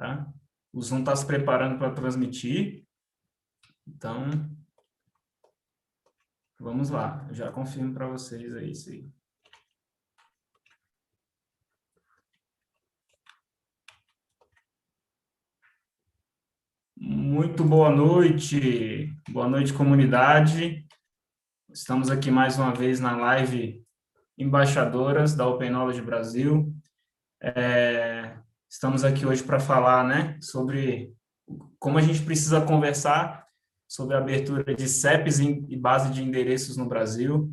tá? O Zoom está se preparando para transmitir, então vamos lá, eu já confirmo para vocês aí isso aí. Muito boa noite comunidade. Estamos aqui mais uma vez na live Embaixadoras da Open Knowledge Brasil. Estamos aqui hoje para falar, né, sobre como a gente precisa conversar sobre a abertura de CEPs e base de endereços no Brasil,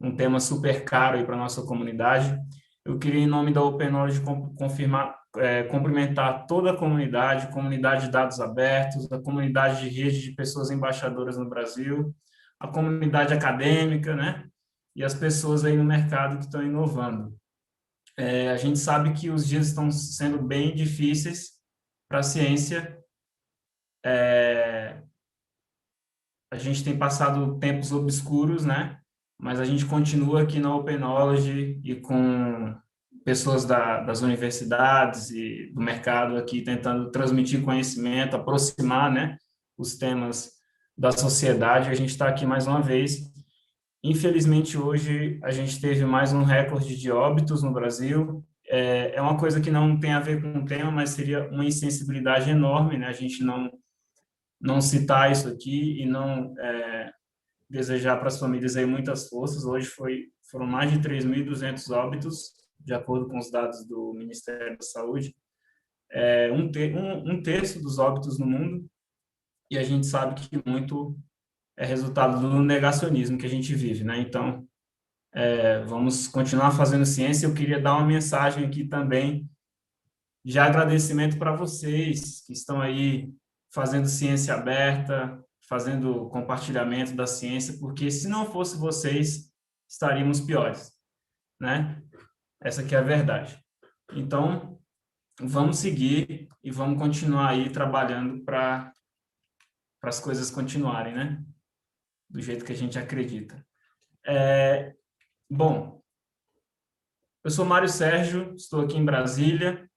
um tema super caro aí para a nossa comunidade. Eu queria, em nome da Open Knowledge, cumprimentar toda a comunidade de dados abertos, a comunidade de rede de pessoas embaixadoras no Brasil, a comunidade acadêmica, né, e as pessoas aí no mercado que estão inovando. A gente sabe que os dias estão sendo bem difíceis para a ciência. A gente tem passado tempos obscuros, né? Mas a gente continua aqui na Open Knowledge e com pessoas das universidades e do mercado aqui tentando transmitir conhecimento, aproximar, né, os temas da sociedade. A gente está aqui mais uma vez. Infelizmente, hoje a gente teve mais um recorde de óbitos no Brasil. É uma coisa que não tem a ver com o tema, mas seria uma insensibilidade enorme, né? A gente não citar isso aqui e não desejar para as famílias aí muitas forças. Hoje foram mais de 3.200 óbitos, de acordo com os dados do Ministério da Saúde. Um terço dos óbitos no mundo, e a gente sabe que muito é resultado do negacionismo que a gente vive, né? Então, vamos continuar fazendo ciência. Eu queria dar uma mensagem aqui também de agradecimento para vocês que estão aí fazendo ciência aberta, fazendo compartilhamento da ciência, porque se não fosse vocês, estaríamos piores, né? Essa aqui é a verdade. Então, vamos seguir e vamos continuar aí trabalhando para as coisas continuarem, né? Do jeito que a gente acredita. Bom, eu sou Mário Sérgio, estou aqui em Brasília.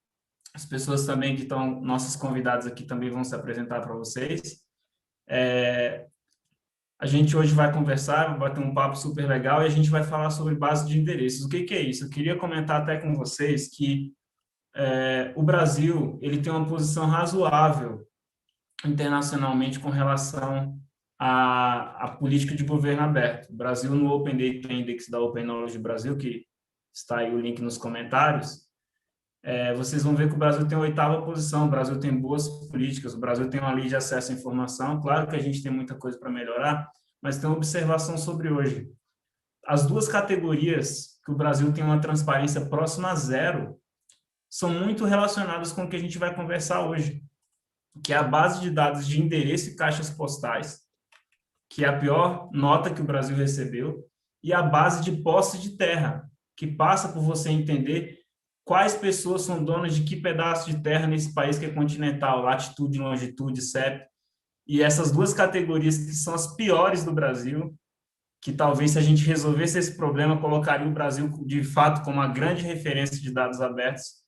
As pessoas também que estão, nossos convidados aqui também vão se apresentar para vocês. A gente hoje vai conversar, vai ter um papo super legal e a gente vai falar sobre base de endereços. O que é isso? Eu queria comentar até com vocês que o Brasil ele tem uma posição razoável internacionalmente com relação à política de governo aberto. O Brasil, no Open Data Index da Open Knowledge Brasil, que está aí o link nos comentários, vocês vão ver que o Brasil tem a 8ª posição, o Brasil tem boas políticas, o Brasil tem uma lei de acesso à informação. Claro que a gente tem muita coisa para melhorar, mas tem uma observação sobre hoje. As duas categorias que o Brasil tem uma transparência próxima a zero são muito relacionadas com o que a gente vai conversar hoje, que é a base de dados de endereço e caixas postais, que é a pior nota que o Brasil recebeu, e a base de posse de terra, que passa por você entender quais pessoas são donas de que pedaço de terra nesse país que é continental, latitude, longitude, CEP. E essas duas categorias que são as piores do Brasil, que talvez se a gente resolvesse esse problema, colocaria o Brasil de fato como uma grande referência de dados abertos,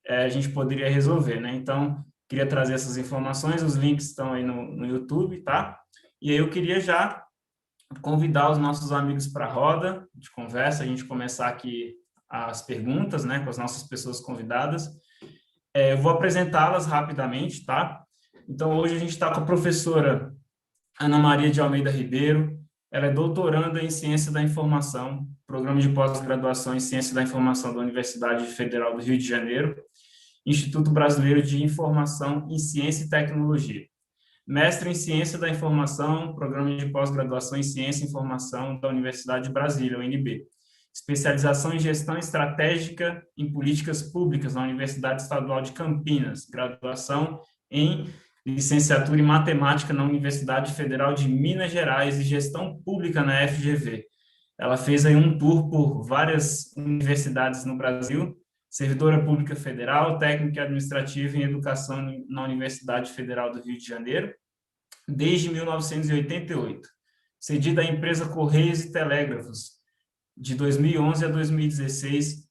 a gente poderia resolver, né? Então, queria trazer essas informações, os links estão aí no YouTube, tá? E aí eu queria já convidar os nossos amigos para a roda de conversa, a gente começar aqui as perguntas, né, com as nossas pessoas convidadas. Eu vou apresentá-las rapidamente, tá? Então, hoje a gente está com a professora Ana Maria de Almeida Ribeiro. Ela é doutoranda em Ciência da Informação, programa de pós-graduação em Ciência da Informação da Universidade Federal do Rio de Janeiro, Instituto Brasileiro de Informação em Ciência e Tecnologia. Mestre em Ciência da Informação, programa de pós-graduação em Ciência e Informação da Universidade de Brasília, UNB. Especialização em Gestão Estratégica em Políticas Públicas na Universidade Estadual de Campinas. Graduação em Licenciatura em Matemática na Universidade Federal de Minas Gerais e Gestão Pública na FGV. Ela fez aí um tour por várias universidades no Brasil, servidora pública federal, técnica administrativa em educação na Universidade Federal do Rio de Janeiro, desde 1988. Cedida à empresa Correios e Telégrafos, de 2011 a 2016,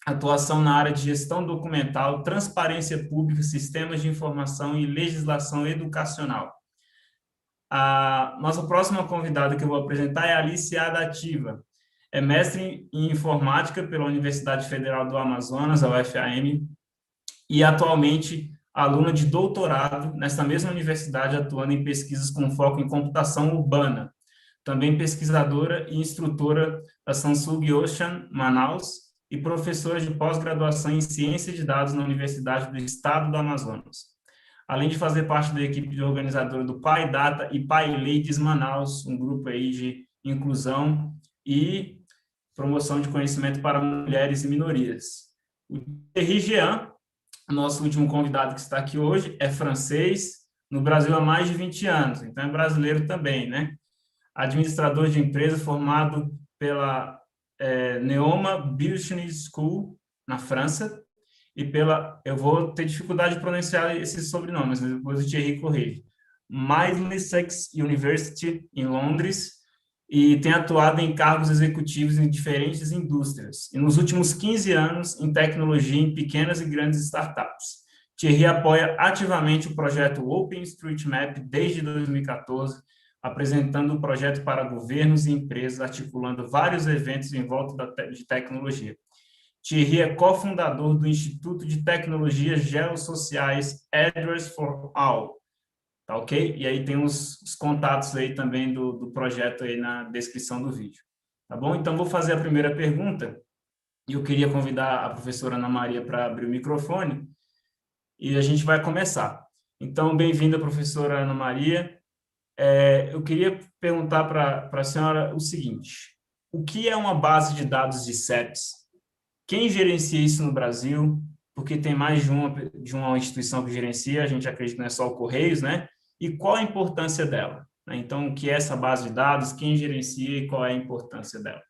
atuação na área de gestão documental, transparência pública, sistemas de informação e legislação educacional. A nossa próxima convidada que eu vou apresentar é a Alice Adativa. É mestre em informática pela Universidade Federal do Amazonas, a UFAM, e atualmente aluna de doutorado nesta mesma universidade, atuando em pesquisas com foco em computação urbana. Também pesquisadora e instrutora da Samsung Ocean, Manaus, e professora de pós-graduação em ciência de dados na Universidade do Estado do Amazonas. Além de fazer parte da equipe de organizadora do Pai Data e Pai Ladies Manaus, um grupo aí de inclusão e promoção de conhecimento para mulheres e minorias. O Thierry Jean, nosso último convidado que está aqui hoje, é francês, no Brasil há mais de 20 anos, então é brasileiro também, né? Administrador de empresa formado pela Neoma Business School, na França, e pela, eu vou ter dificuldade de pronunciar esses sobrenomes, mas depois o Thierry corrige, Middlesex University, em Londres, e tem atuado em cargos executivos em diferentes indústrias, e nos últimos 15 anos em tecnologia em pequenas e grandes startups. Thierry apoia ativamente o projeto OpenStreetMap desde 2014, apresentando o projeto para governos e empresas, articulando vários eventos em volta de tecnologia. Thierry é cofundador do Instituto de Tecnologias Geossociais Address for All, tá ok? E aí tem os contatos aí também do projeto aí na descrição do vídeo, tá bom? Então, vou fazer a primeira pergunta, e eu queria convidar a professora Ana Maria para abrir o microfone, e a gente vai começar. Então, bem-vinda, professora Ana Maria. Eu queria perguntar para a senhora o seguinte: o que é uma base de dados de CEPs? Quem gerencia isso no Brasil? Porque tem mais de uma instituição que gerencia, a gente acredita que não é só o Correios, né? E qual a importância dela? Então, o que é essa base de dados? Quem gerencia e qual é a importância dela?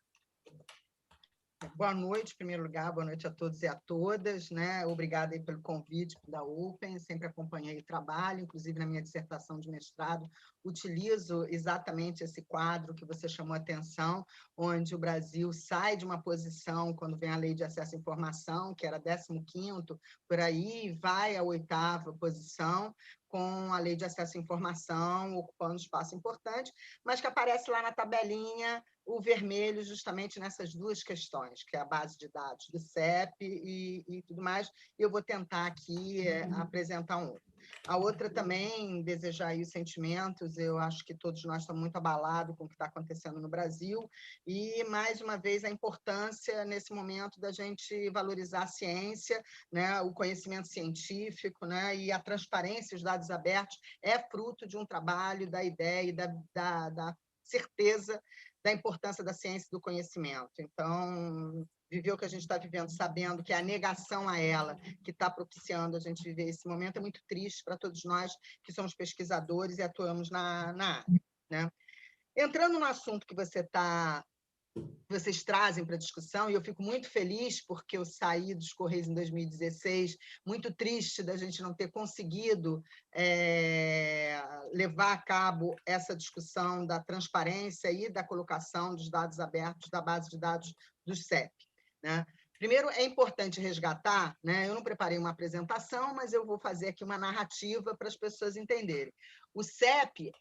Boa noite, em primeiro lugar, boa noite a todos e a todas, né? Obrigada aí pelo convite da Open, sempre acompanhei o trabalho, inclusive na minha dissertação de mestrado, utilizo exatamente esse quadro que você chamou a atenção, onde o Brasil sai de uma posição, quando vem a Lei de Acesso à Informação, que era 15º, por aí, vai à 8ª posição, com a Lei de Acesso à Informação, ocupando um espaço importante, mas que aparece lá na tabelinha o vermelho justamente nessas duas questões, que é a base de dados do CEP e tudo mais, e eu vou tentar aqui apresentar um outro. A outra também, desejar aí os sentimentos, eu acho que todos nós estamos muito abalados com o que está acontecendo no Brasil, e, mais uma vez, a importância, nesse momento, da gente valorizar a ciência, né, o conhecimento científico, né, e a transparência, os dados abertos, é fruto de um trabalho, da ideia e da certeza da importância da ciência e do conhecimento. Então, viver o que a gente está vivendo, sabendo que é a negação a ela que está propiciando a gente viver esse momento, é muito triste para todos nós que somos pesquisadores e atuamos na área, né? Entrando no assunto que vocês trazem para a discussão, e eu fico muito feliz porque eu saí dos Correios em 2016, muito triste da gente não ter conseguido levar a cabo essa discussão da transparência e da colocação dos dados abertos da base de dados do CEP, né? Primeiro, é importante resgatar, né? Eu não preparei uma apresentação, mas eu vou fazer aqui uma narrativa para as pessoas entenderem. O CEP,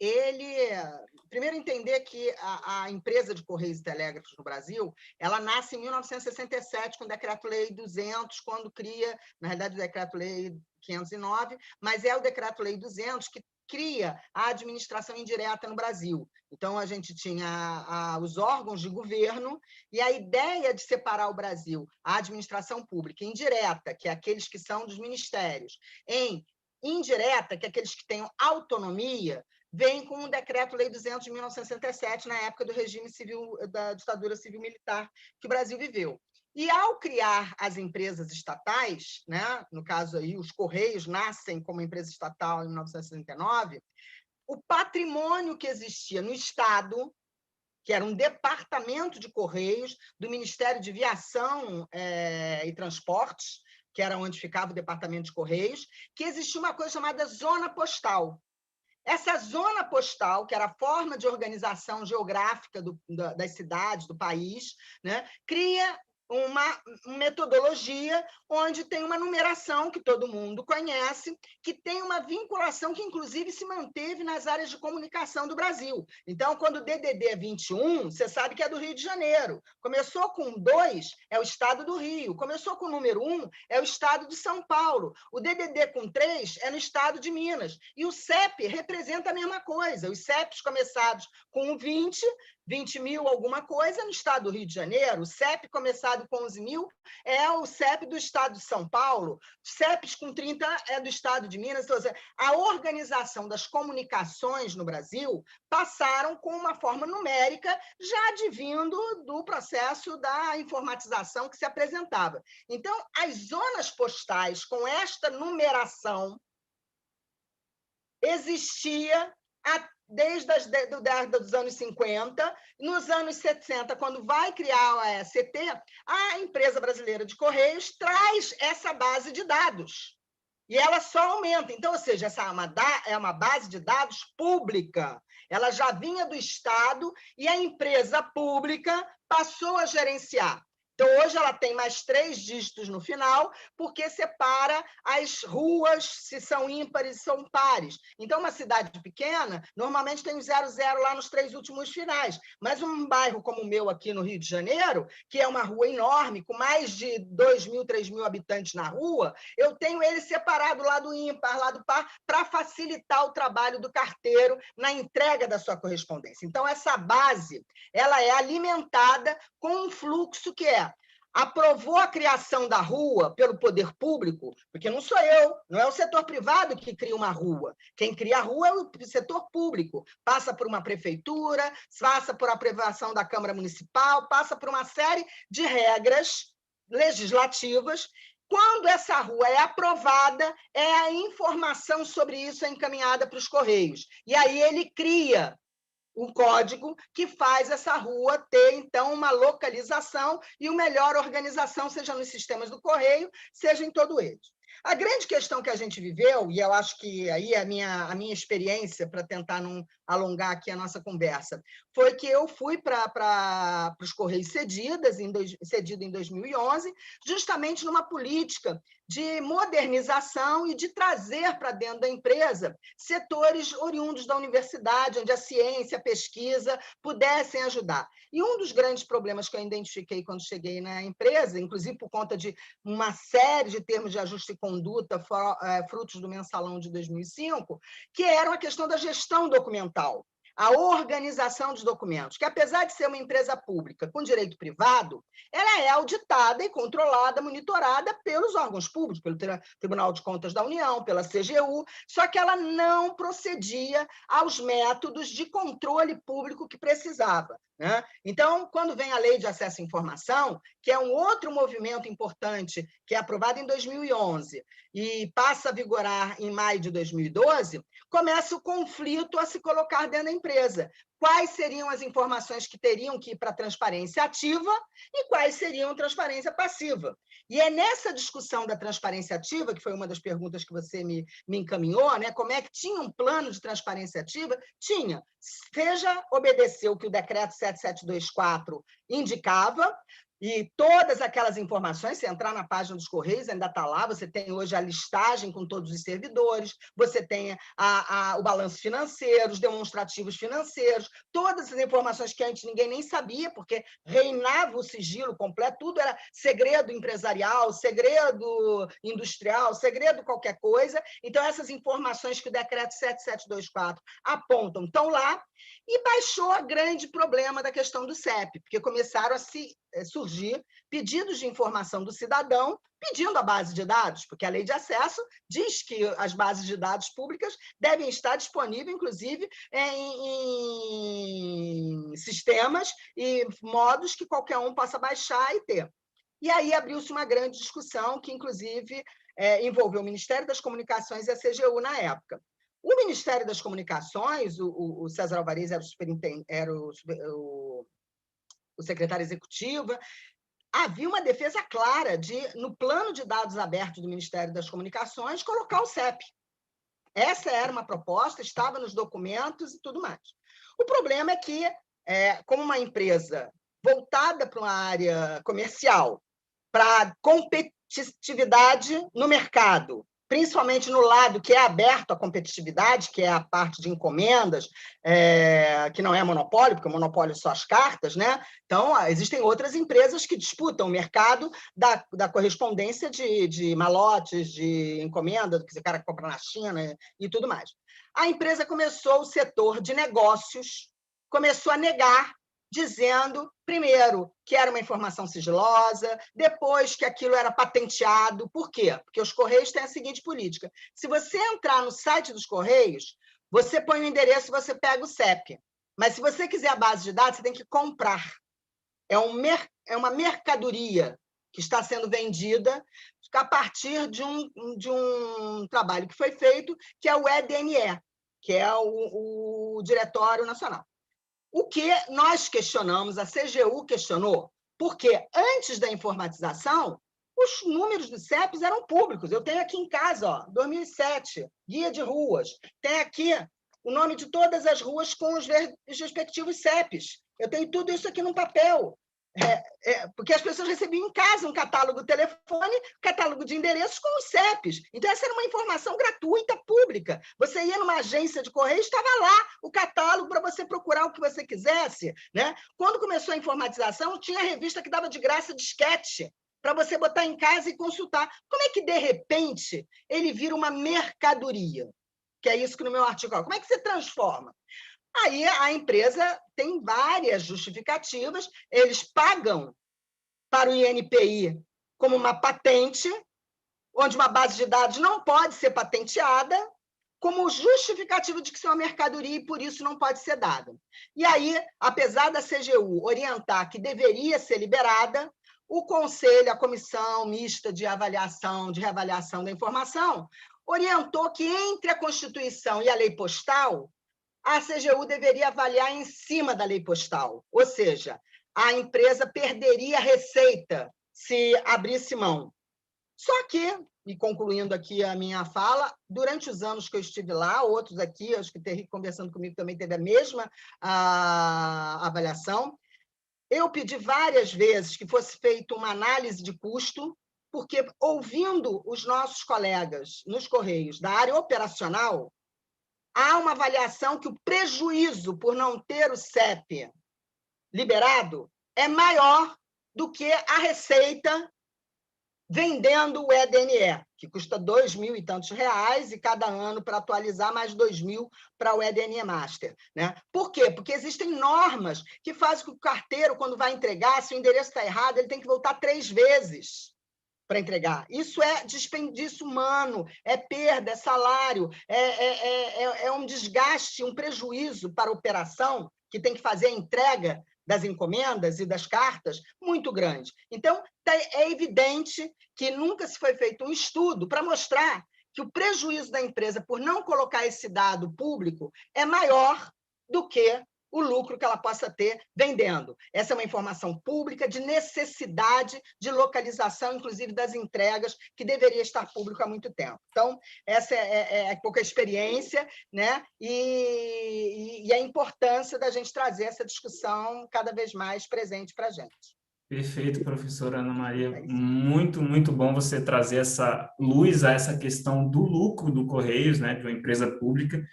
primeiro entender que a empresa de Correios e Telégrafos no Brasil, ela nasce em 1967, com o Decreto-Lei 200, quando cria, na realidade, o Decreto-Lei 509, mas é o Decreto-Lei 200 que cria a administração indireta no Brasil. Então, a gente tinha os órgãos de governo e a ideia de separar o Brasil, a administração pública indireta, que é aqueles que são dos ministérios, em indireta, que é aqueles que têm autonomia, vem com o Decreto-Lei 200 de 1967, na época do regime civil, da ditadura civil-militar que o Brasil viveu. E, ao criar as empresas estatais, né, no caso aí, os Correios nascem como empresa estatal em 1969, o patrimônio que existia no Estado, que era um departamento de Correios do Ministério de Viação e Transportes, que era onde ficava o departamento de Correios, que existia uma coisa chamada zona postal. Essa zona postal, que era a forma de organização geográfica das cidades, do país, né, cria uma metodologia onde tem uma numeração que todo mundo conhece, que tem uma vinculação que, inclusive, se manteve nas áreas de comunicação do Brasil. Então, quando o DDD é 21, você sabe que é do Rio de Janeiro. Começou com 2, é o estado do Rio. Começou com o número 1, é o estado de São Paulo. O DDD com 3 é no estado de Minas. E o CEP representa a mesma coisa. Os CEPs começados com o 20 mil alguma coisa no estado do Rio de Janeiro, o CEP começado com 11 mil é o CEP do estado de São Paulo, CEPs com 30 é do estado de Minas. Então, a organização das comunicações no Brasil passaram com uma forma numérica, já advindo do processo da informatização que se apresentava. Então, as zonas postais com esta numeração existia desde os anos 50, nos anos 60, quando vai criar a AECT, a empresa brasileira de Correios traz essa base de dados. E ela só aumenta. Então, ou seja, essa é uma base de dados pública. Ela já vinha do Estado e a empresa pública passou a gerenciar. Então, hoje ela tem mais 3 dígitos no final, porque separa as ruas, se são ímpares, se são pares. Então, uma cidade pequena, normalmente tem 00 lá nos 3 últimos finais. Mas um bairro como o meu aqui no Rio de Janeiro, que é uma rua enorme, com mais de 2 mil, 3 mil habitantes na rua, eu tenho ele separado lá do ímpar, lá do par, para facilitar o trabalho do carteiro na entrega da sua correspondência. Então, essa base ela é alimentada com um fluxo que aprovou a criação da rua pelo poder público, porque não sou eu, não é o setor privado que cria uma rua. Quem cria a rua é o setor público. Passa por uma prefeitura, passa por aprovação da Câmara Municipal, passa por uma série de regras legislativas. Quando essa rua é aprovada, a informação sobre isso é encaminhada para os Correios. E aí ele cria um código que faz essa rua ter, então, uma localização e uma melhor organização, seja nos sistemas do correio, seja em todo eles. A grande questão que a gente viveu, e eu acho que aí a minha experiência, para tentar não alongar aqui a nossa conversa, foi que eu fui para os Correios cedido em 2011, justamente numa política de modernização e de trazer para dentro da empresa setores oriundos da universidade, onde a ciência, a pesquisa pudessem ajudar. E um dos grandes problemas que eu identifiquei quando cheguei na empresa, inclusive por conta de uma série de termos de ajuste e conduta frutos do mensalão de 2005, que era a questão da gestão documental, a organização dos documentos, que apesar de ser uma empresa pública com direito privado, ela é auditada e controlada, monitorada pelos órgãos públicos, pelo Tribunal de Contas da União, pela CGU, só que ela não procedia aos métodos de controle público que precisava. Né? Então, quando vem a Lei de Acesso à Informação, que é um outro movimento importante, que é aprovado em 2011 e passa a vigorar em maio de 2012, começa o conflito a se colocar dentro da empresa. Quais seriam as informações que teriam que ir para a transparência ativa e quais seriam transparência passiva? E é nessa discussão da transparência ativa, que foi uma das perguntas que você me encaminhou, né? Como é que tinha um plano de transparência ativa? Tinha. Seja obedecer o que o decreto 7724 indicava, e todas aquelas informações, se entrar na página dos Correios, ainda está lá, você tem hoje a listagem com todos os servidores, você tem o balanço financeiro, os demonstrativos financeiros, todas as informações que antes ninguém nem sabia, porque reinava o sigilo completo, tudo era segredo empresarial, segredo industrial, segredo qualquer coisa. Então, essas informações que o decreto 7724 apontam estão lá, e baixou o grande problema da questão do CEP, porque começaram a surgir pedidos de informação do cidadão pedindo a base de dados, porque a Lei de Acesso diz que as bases de dados públicas devem estar disponíveis, inclusive, em sistemas e modos que qualquer um possa baixar e ter. E aí abriu-se uma grande discussão que, inclusive, envolveu o Ministério das Comunicações e a CGU na época. O Ministério das Comunicações, o César Alvarez era o secretário executivo, havia uma defesa clara de, no plano de dados abertos do Ministério das Comunicações, colocar o CEP. Essa era uma proposta, estava nos documentos e tudo mais. O problema é que, como uma empresa voltada para uma área comercial, para competitividade no mercado, principalmente no lado que é aberto à competitividade, que é a parte de encomendas, que não é monopólio, porque o monopólio são as cartas, né? Então, existem outras empresas que disputam o mercado da correspondência de malotes, de encomenda, que o cara compra na China e tudo mais. A empresa começou, o setor de negócios, começou a negar, dizendo, primeiro, que era uma informação sigilosa, depois que aquilo era patenteado. Por quê? Porque os Correios têm a seguinte política. Se você entrar no site dos Correios, você põe o endereço, você pega o CEP. Mas, se você quiser a base de dados, você tem que comprar. É uma mercadoria que está sendo vendida a partir de um trabalho que foi feito, que é o EDNE, que é o Diretório Nacional. O que nós questionamos, a CGU questionou, porque antes da informatização, os números dos CEPs eram públicos. Eu tenho aqui em casa, ó, 2007, guia de ruas. Tem aqui o nome de todas as ruas com os respectivos CEPs. Eu tenho tudo isso aqui num papel. Porque as pessoas recebiam em casa um catálogo de telefone, catálogo de endereços com os CEPs. Então, essa era uma informação gratuita, pública. Você ia numa agência de correio, estava lá o catálogo para você procurar o que você quisesse, né? Quando começou a informatização, tinha revista que dava de graça disquete para você botar em casa e consultar. Como é que, de repente, ele vira uma mercadoria? Que é isso que no meu artigo... Como é que você transforma? Aí a empresa tem várias justificativas, eles pagam para o INPI como uma patente, onde uma base de dados não pode ser patenteada, como justificativo de que isso é uma mercadoria e, por isso, não pode ser dada. E aí, apesar da CGU orientar que deveria ser liberada, o Conselho, a Comissão Mista de Avaliação, de Reavaliação da Informação, orientou que, entre a Constituição e a Lei Postal, a CGU deveria avaliar em cima da lei postal, ou seja, a empresa perderia receita se abrisse mão. Só que, e concluindo aqui a minha fala, durante os anos que eu estive lá, outros aqui, acho que o Terry conversando comigo também teve a mesma avaliação, eu pedi várias vezes que fosse feita uma análise de custo, porque, ouvindo os nossos colegas nos Correios da área operacional, há uma avaliação que o prejuízo por não ter o CEP liberado é maior do que a receita vendendo o EDNE, que custa R$2.000 e tantos, e cada ano, para atualizar, mais R$2.000 para o EDNE Master. Né? Por quê? Porque existem normas que fazem com que o carteiro, quando vai entregar, se o endereço está errado, ele tem que voltar 3 vezes para entregar. Isso é desperdício humano, é perda, é salário, é um desgaste, um prejuízo para a operação, que tem que fazer a entrega das encomendas e das cartas, muito grande. Então, é evidente que nunca se foi feito um estudo para mostrar que o prejuízo da empresa por não colocar esse dado público é maior do que o lucro que ela possa ter vendendo. Essa é uma informação pública de necessidade de localização, inclusive das entregas, que deveria estar público há muito tempo. Então, essa é pouca experiência, né? E a importância da gente trazer essa discussão cada vez mais presente para a gente. Perfeito, professora Ana Maria. Muito, muito bom você trazer essa luz a essa questão do lucro do Correios, né, de uma empresa pública,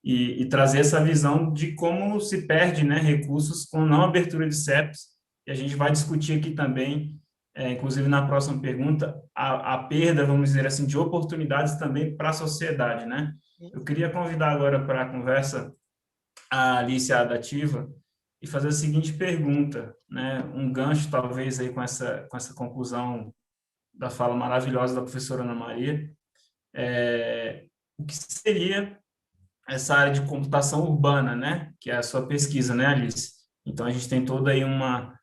e trazer essa visão de como se perde, né, recursos com não abertura de CEPs. E a gente vai discutir aqui também, inclusive na próxima pergunta, a perda, vamos dizer assim, de oportunidades também para a sociedade, né? Eu queria convidar agora para a conversa a Alicia Adativa e fazer a seguinte pergunta, né? Um gancho, talvez, aí com essa conclusão da fala maravilhosa da professora Ana Maria. O que seria essa área de computação urbana, né? Que é a sua pesquisa, né, Alice? Então, a gente tem toda aí uma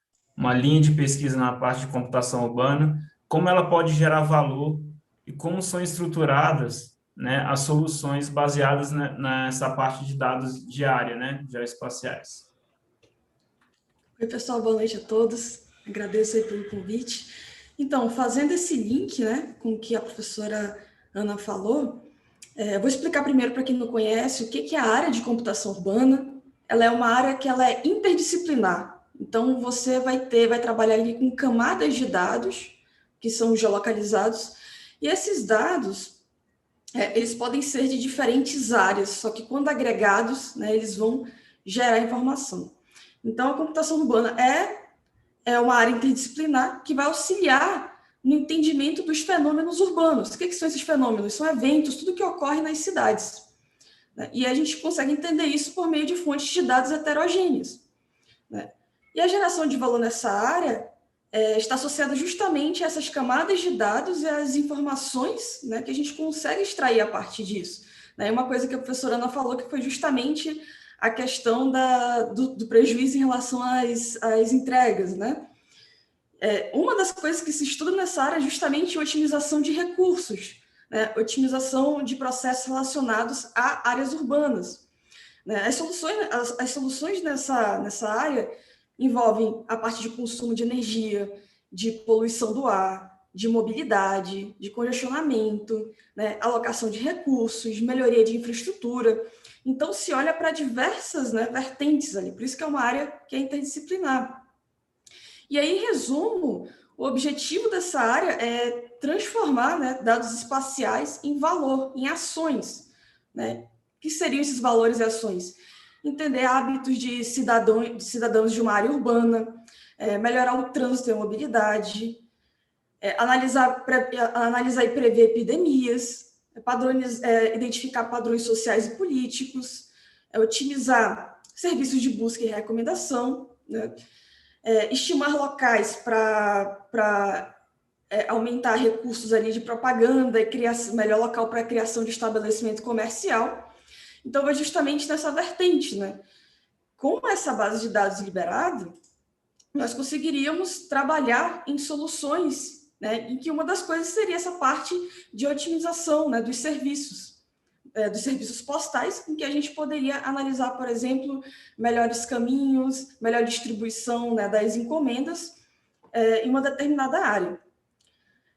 linha de pesquisa na parte de computação urbana, como ela pode gerar valor e como são estruturadas, né, as soluções baseadas nessa parte de dados de área, né, geoespaciais. Oi, pessoal, boa noite a todos. Agradeço aí pelo convite. Então, fazendo esse link, né, com o que a professora Ana falou, vou explicar primeiro para quem não conhece o que é a área de computação urbana. Ela é uma área que ela é interdisciplinar. Então, você vai trabalhar ali com camadas de dados, que são geolocalizados, e esses dados, eles podem ser de diferentes áreas, só que quando agregados, né, eles vão gerar informação. Então, a computação urbana é uma área interdisciplinar que vai auxiliar no entendimento dos fenômenos urbanos. O que são esses fenômenos? São eventos, tudo que ocorre nas cidades. Né? E a gente consegue entender isso por meio de fontes de dados heterogêneas. Né? E a geração de valor nessa área está associada justamente a essas camadas de dados e às informações, né, que a gente consegue extrair a partir disso. Né? Uma coisa que a professora Ana falou que foi justamente a questão do prejuízo em relação às entregas. Né? Uma das coisas que se estuda nessa área é justamente a otimização de recursos, né? Otimização de processos relacionados a áreas urbanas. Né? As soluções nessa área envolvem a parte de consumo de energia, de poluição do ar, de mobilidade, de congestionamento, né? Alocação de recursos, melhoria de infraestrutura. Então, se olha para diversas, né, vertentes ali, por isso que é uma área que é interdisciplinar. E aí, em resumo, o objetivo dessa área é transformar, né, dados espaciais em valor, em ações. Né? O que seriam esses valores e ações? Entender hábitos de cidadãos de uma área urbana, melhorar o trânsito e a mobilidade, analisar e prever epidemias, identificar padrões sociais e políticos, otimizar serviços de busca e recomendação, né? Estimar locais para aumentar recursos ali de propaganda e criar melhor local para a criação de estabelecimento comercial. Então, é justamente nessa vertente, né? Com essa base de dados liberada, nós conseguiríamos trabalhar em soluções, né, em que uma das coisas seria essa parte de otimização, né, dos serviços postais, em que a gente poderia analisar, por exemplo, melhores caminhos, melhor distribuição, né, das encomendas em uma determinada área.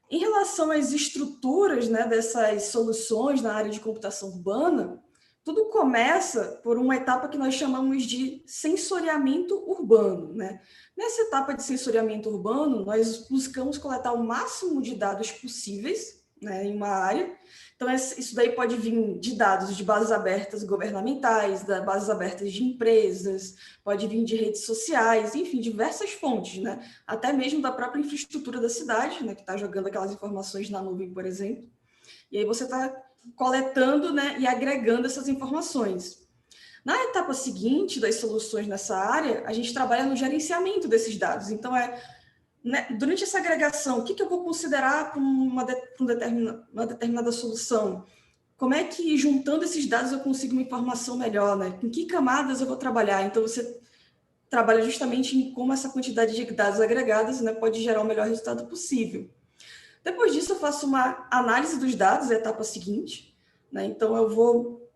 Em relação às estruturas, né, dessas soluções na área de computação urbana, tudo começa por uma etapa que nós chamamos de sensoriamento urbano. Né? Nessa etapa de sensoriamento urbano, nós buscamos coletar o máximo de dados possíveis, né, em uma área. Então, isso daí pode vir de dados de bases abertas governamentais, de bases abertas de empresas, pode vir de redes sociais, enfim, diversas fontes, né? Até mesmo da própria infraestrutura da cidade, né, que está jogando aquelas informações na nuvem, por exemplo. E aí você está coletando, né, e agregando essas informações. Na etapa seguinte das soluções nessa área, a gente trabalha no gerenciamento desses dados. Então, né, durante essa agregação, o que eu vou considerar para uma determinada solução? Como é que, juntando esses dados, eu consigo uma informação melhor? Né? Em que camadas eu vou trabalhar? Então, você trabalha justamente em como essa quantidade de dados agregados, né, pode gerar o melhor resultado possível. Depois disso, eu faço uma análise dos dados, a etapa seguinte. Né? Então, eu vou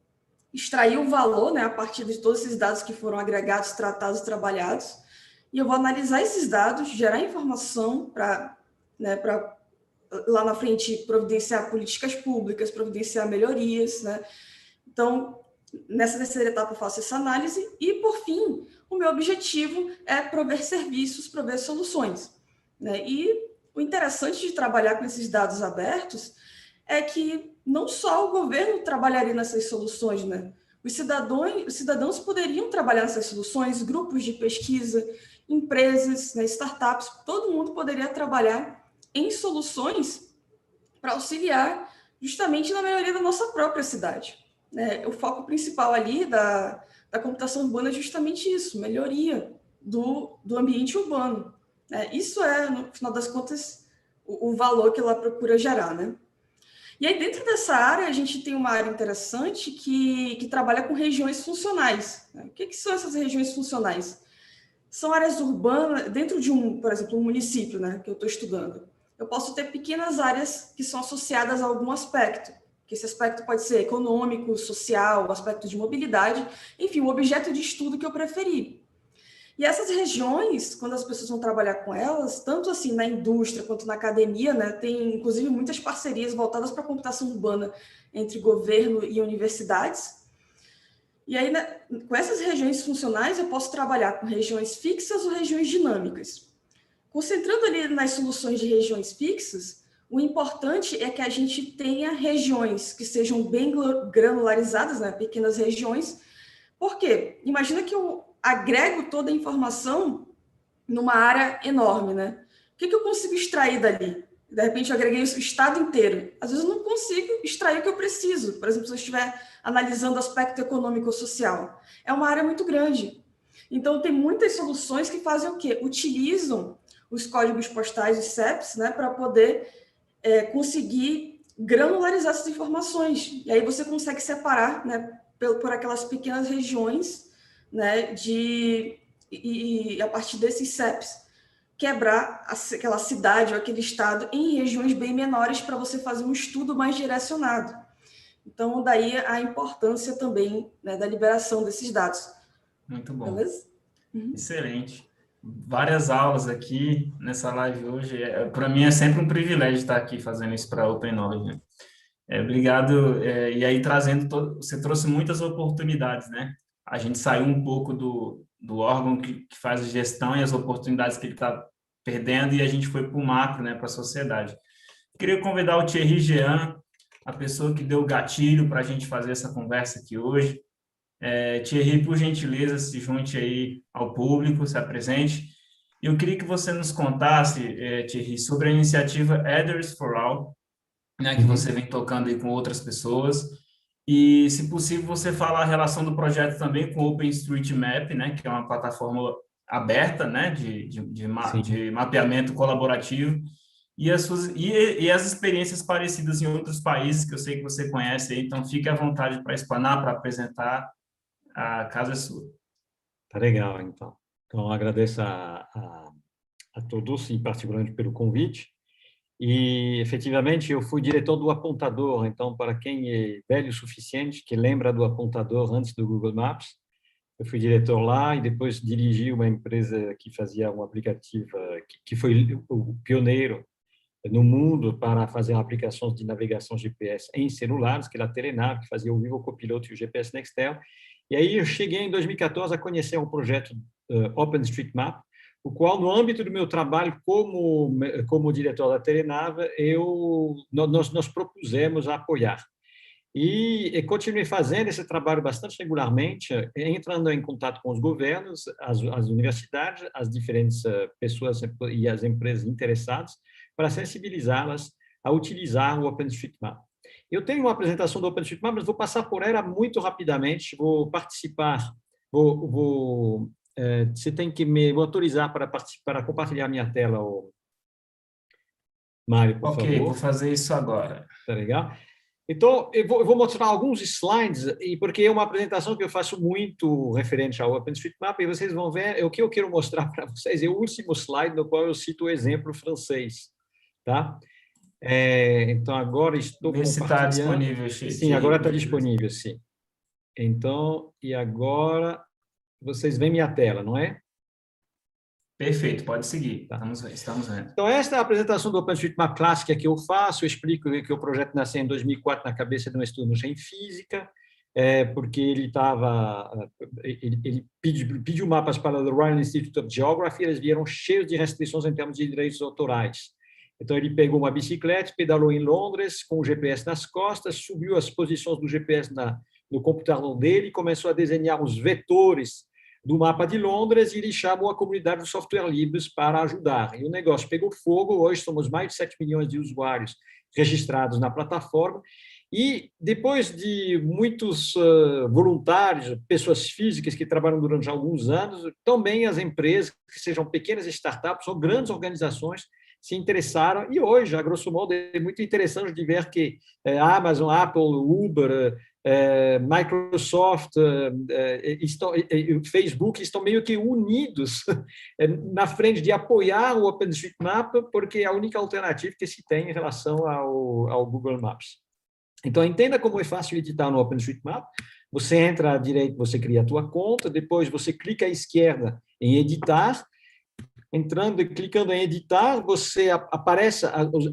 extrair o valor, né, a partir de todos esses dados que foram agregados, tratados, trabalhados, e eu vou analisar esses dados, gerar informação para, né, lá na frente, providenciar políticas públicas, providenciar melhorias. Né? Então, nessa terceira etapa, eu faço essa análise e, por fim, o meu objetivo é prover serviços, prover soluções. Né? E o interessante de trabalhar com esses dados abertos é que não só o governo trabalharia nessas soluções, né? Os cidadãos poderiam trabalhar nessas soluções, grupos de pesquisa, empresas, né, startups, todo mundo poderia trabalhar em soluções para auxiliar justamente na melhoria da nossa própria cidade. Né? O foco principal ali da computação urbana é justamente isso, melhoria do ambiente urbano. Isso é, no final das contas, o valor que ela procura gerar, né? E aí, dentro dessa área, a gente tem uma área interessante que trabalha com regiões funcionais. Né? O que são essas regiões funcionais? São áreas urbanas, dentro de por exemplo, um município, né, que eu estou estudando. Eu posso ter pequenas áreas que são associadas a algum aspecto, que esse aspecto pode ser econômico, social, aspecto de mobilidade, enfim, o objeto de estudo que eu preferi. E essas regiões, quando as pessoas vão trabalhar com elas, tanto assim na indústria quanto na academia, né, tem inclusive muitas parcerias voltadas para a computação urbana entre governo e universidades. E aí, né, com essas regiões funcionais, eu posso trabalhar com regiões fixas ou regiões dinâmicas. Concentrando ali nas soluções de regiões fixas, o importante é que a gente tenha regiões que sejam bem granularizadas, né, pequenas regiões. Por quê? Imagina que eu agrego toda a informação numa área enorme, né? O que eu consigo extrair dali? De repente, eu agreguei o estado inteiro. Às vezes, eu não consigo extrair o que eu preciso. Por exemplo, se eu estiver analisando o aspecto econômico ou social. É uma área muito grande. Então, tem muitas soluções que fazem o quê? Utilizam os códigos postais, os CEPs, né, para poder conseguir granularizar essas informações. E aí você consegue separar, né, por aquelas pequenas regiões, né, e a partir desses CEPs, quebrar aquela cidade ou aquele estado em regiões bem menores para você fazer um estudo mais direcionado. Então, daí a importância também, né, da liberação desses dados. Muito bom. Beleza? Excelente. Várias aulas aqui nessa live hoje. Para mim é sempre um privilégio estar aqui fazendo isso para a Open Knowledge, né? Obrigado. E aí, você trouxe muitas oportunidades, né? A gente saiu um pouco do órgão que faz a gestão e as oportunidades que ele está perdendo, e a gente foi para o macro, né, para a sociedade. Queria convidar o Thierry Jean, a pessoa que deu o gatilho para a gente fazer essa conversa aqui hoje. Thierry, por gentileza, se junte aí ao público, se apresente. E eu queria que você nos contasse, Thierry, sobre a iniciativa Adders for All, né, que você vem tocando aí com outras pessoas. E, se possível, você falar a relação do projeto também com o OpenStreetMap, né, que é uma plataforma aberta, né, de mapeamento colaborativo, e as experiências parecidas em outros países que eu sei que você conhece aí, então fique à vontade para explanar, para apresentar, a casa é sua. Tá legal, então. Então, agradeço a todos, e particularmente pelo convite. E, efetivamente, eu fui diretor do Apontador. Então, para quem é velho o suficiente, que lembra do Apontador antes do Google Maps, eu fui diretor lá e depois dirigi uma empresa que fazia um aplicativo que foi o pioneiro no mundo para fazer aplicações de navegação GPS em celulares, que era a Telenav, que fazia o Vivo Copiloto e o GPS Nextel. E aí eu cheguei em 2014 a conhecer um projeto OpenStreetMap, o qual, no âmbito do meu trabalho como diretor da Telenav, nós propusemos a apoiar. E continuei fazendo esse trabalho bastante regularmente, entrando em contato com os governos, as universidades, as diferentes pessoas e as empresas interessadas, para sensibilizá-las a utilizar o OpenStreetMap. Eu tenho uma apresentação do OpenStreetMap, mas vou passar por ela muito rapidamente, vou participar, você tem que me autorizar para participar, para compartilhar minha tela, Mário, por favor. Ok, vou fazer isso agora. Tá legal? Então, eu vou mostrar alguns slides, porque é uma apresentação que eu faço muito referente ao OpenStreetMap, e vocês vão ver, o que eu quero mostrar para vocês é o último slide, no qual eu cito o exemplo francês. Tá? Então, agora estou compartilhando. Se está disponível, sim, agora está disponível, sim. Então, e agora vocês veem minha tela, não é? Perfeito, pode seguir. Tá. Estamos vendo. Então, esta é a apresentação do OpenStreetMap clássica que eu faço. Eu explico que o projeto nasceu em 2004 na cabeça de um estudante em física, porque ele pediu mapas para o Royal Institute of Geography, eles vieram cheios de restrições em termos de direitos autorais. Então, ele pegou uma bicicleta, pedalou em Londres com o GPS nas costas, subiu as posições do GPS no computador dele e começou a desenhar os vetores do mapa de Londres, e ele chamou a comunidade de software livres para ajudar. E o negócio pegou fogo, hoje somos mais de 7 milhões de usuários registrados na plataforma, e depois de muitos voluntários, pessoas físicas que trabalham durante alguns anos, também as empresas, que sejam pequenas startups ou grandes organizações, se interessaram, e hoje, a grosso modo, é muito interessante de ver que Amazon, Apple, Uber, Microsoft, Facebook estão meio que unidos na frente de apoiar o OpenStreetMap, porque é a única alternativa que se tem em relação ao Google Maps. Então, entenda como é fácil editar no OpenStreetMap. Você entra à direita, você cria a tua conta, depois você clica à esquerda em editar, entrando e clicando em editar, aparece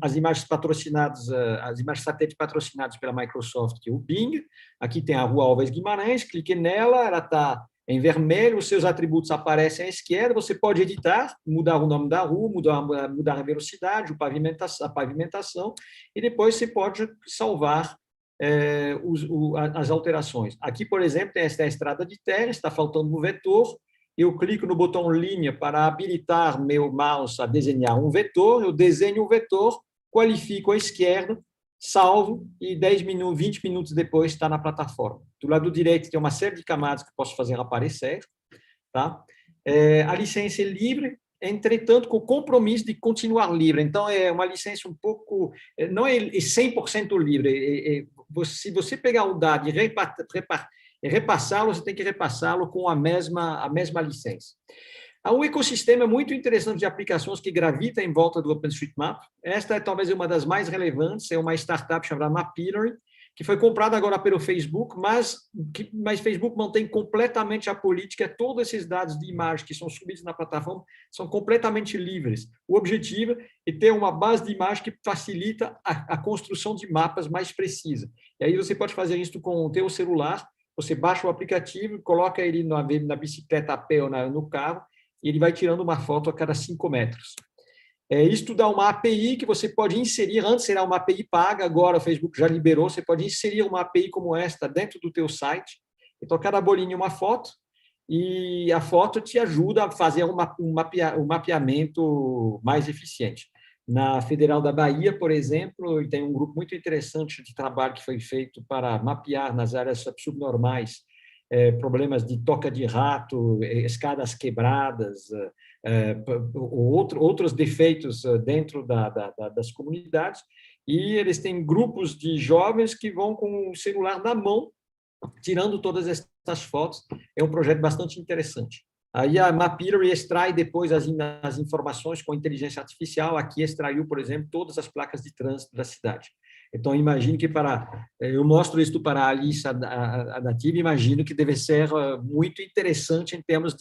as imagens patrocinadas, as imagens satélite patrocinadas pela Microsoft, que é o Bing. Aqui tem a Rua Alves Guimarães, clique nela, ela está em vermelho, os seus atributos aparecem à esquerda, você pode editar, mudar o nome da rua, mudar a velocidade, a pavimentação, e depois você pode salvar as alterações. Aqui, por exemplo, tem esta estrada de terra, está faltando um vetor, eu clico no botão linha para habilitar meu mouse a desenhar um vetor, eu desenho o vetor, qualifico à esquerda, salvo e 10 minutos, 20 minutos depois está na plataforma. Do lado direito tem uma série de camadas que posso fazer aparecer. Tá? A licença é livre, entretanto, com o compromisso de continuar livre. Então, é uma licença um pouco... Não é 100% livre. Se você pegar o dado e repassá-lo, você tem que repassá-lo com a mesma licença. Há um ecossistema muito interessante de aplicações que gravita em volta do OpenStreetMap. Esta é talvez uma das mais relevantes, é uma startup chamada Mapillary, que foi comprada agora pelo Facebook, mas Facebook mantém completamente a política, todos esses dados de imagem que são subidos na plataforma são completamente livres. O objetivo é ter uma base de imagem que facilita a construção de mapas mais precisa. E aí você pode fazer isso com o teu celular, você baixa o aplicativo, coloca ele na bicicleta a pé ou no carro, e ele vai tirando uma foto a cada 5 metros. Isto dá uma API que você pode inserir, antes era uma API paga, agora o Facebook já liberou, você pode inserir uma API como esta dentro do teu site, então cada bolinha é uma foto, e a foto te ajuda a fazer um mapeamento mais eficiente. Na Federal da Bahia, por exemplo, tem um grupo muito interessante de trabalho que foi feito para mapear nas áreas subnormais problemas de toca de rato, escadas quebradas, outros defeitos dentro das comunidades, e eles têm grupos de jovens que vão com o celular na mão, tirando todas essas fotos. É um projeto bastante interessante. Aí a Mapillary extrai depois as informações com inteligência artificial. Aqui extraiu, por exemplo, todas as placas de trânsito da cidade. Então, imagino que eu mostro isso para a Alice, a nativa, imagino que deve ser muito interessante em termos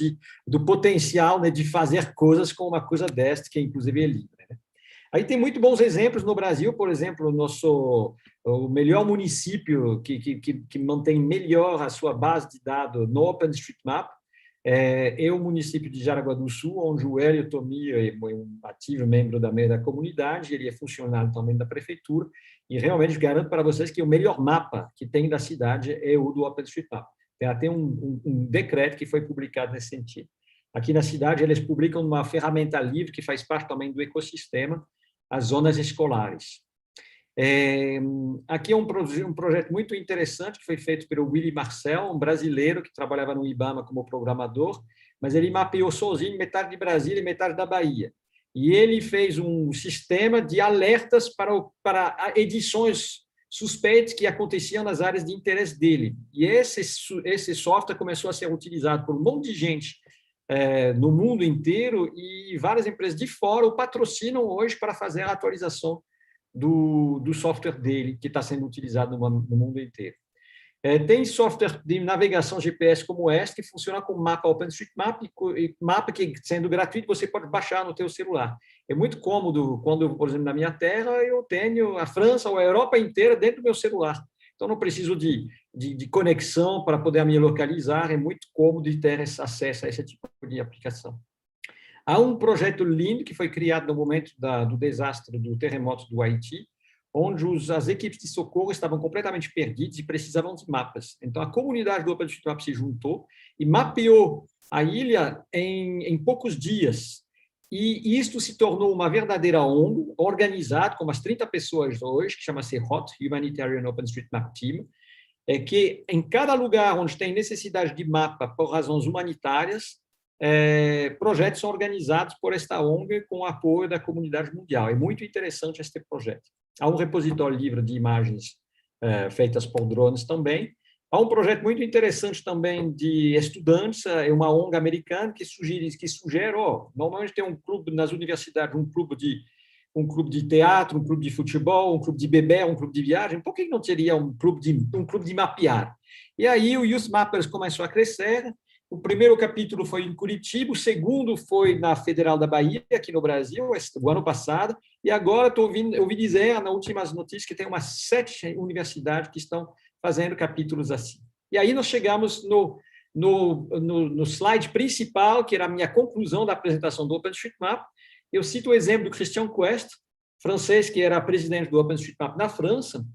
do potencial, né, de fazer coisas com uma coisa desta, que inclusive é livre. Né? Aí tem muito bons exemplos no Brasil, por exemplo, o melhor município que mantém melhor a sua base de dados no OpenStreetMap é o município de Jaraguá do Sul, onde o Hélio Tomia é um ativo membro da comunidade, ele é funcionário também da prefeitura, e realmente garanto para vocês que o melhor mapa que tem da cidade é o do OpenStreetMap. Tem até um decreto que foi publicado nesse sentido. Aqui na cidade, eles publicam uma ferramenta livre que faz parte também do ecossistema, as zonas escolares. Aqui é um projeto muito interessante que foi feito pelo Willy Marcel, um brasileiro que trabalhava no IBAMA como programador, mas ele mapeou sozinho metade de Brasília e metade da Bahia. E ele fez um sistema de alertas para edições suspeitas que aconteciam nas áreas de interesse dele. E esse software começou a ser utilizado por um monte de gente no mundo inteiro, e várias empresas de fora o patrocinam hoje para fazer a atualização do software dele, que está sendo utilizado no mundo inteiro. Tem software de navegação GPS como este, que funciona com mapa OpenStreetMap, e mapa que, sendo gratuito, você pode baixar no teu celular. É muito cômodo quando, por exemplo, na minha terra, eu tenho a França ou a Europa inteira dentro do meu celular. Então, não preciso de conexão para poder me localizar, é muito cômodo de ter acesso a esse tipo de aplicação. Há um projeto lindo que foi criado no momento do desastre, do terremoto do Haiti, onde as equipes de socorro estavam completamente perdidas e precisavam de mapas. Então, a comunidade do OpenStreetMap se juntou e mapeou a ilha em poucos dias. E isto se tornou uma verdadeira ONG, organizada com umas 30 pessoas hoje, que chama-se HOT, Humanitarian OpenStreetMap Team, que em cada lugar onde tem necessidade de mapa por razões humanitárias, projetos são organizados por esta ONG com o apoio da comunidade mundial. É muito interessante este projeto. Há um repositório livre de imagens feitas por drones também. Há um projeto muito interessante também de estudantes, é uma ONG americana que sugere, normalmente tem um clube nas universidades, um clube de teatro, um clube de futebol, um clube de bebê, um clube de viagem, por que não teria um clube de mapear? E aí o Youth Mappers começou a crescer, O primeiro capítulo foi em Curitiba, o segundo foi na Federal da Bahia, aqui no Brasil, o ano passado, e agora ouvi dizer, nas últimas notícias, que tem umas 7 universidades que estão fazendo capítulos assim. E aí nós chegamos no slide principal, que era a minha conclusão da apresentação do OpenStreetMap. Eu cito o exemplo do Christian Quest, francês, que era presidente do OpenStreetMap na França,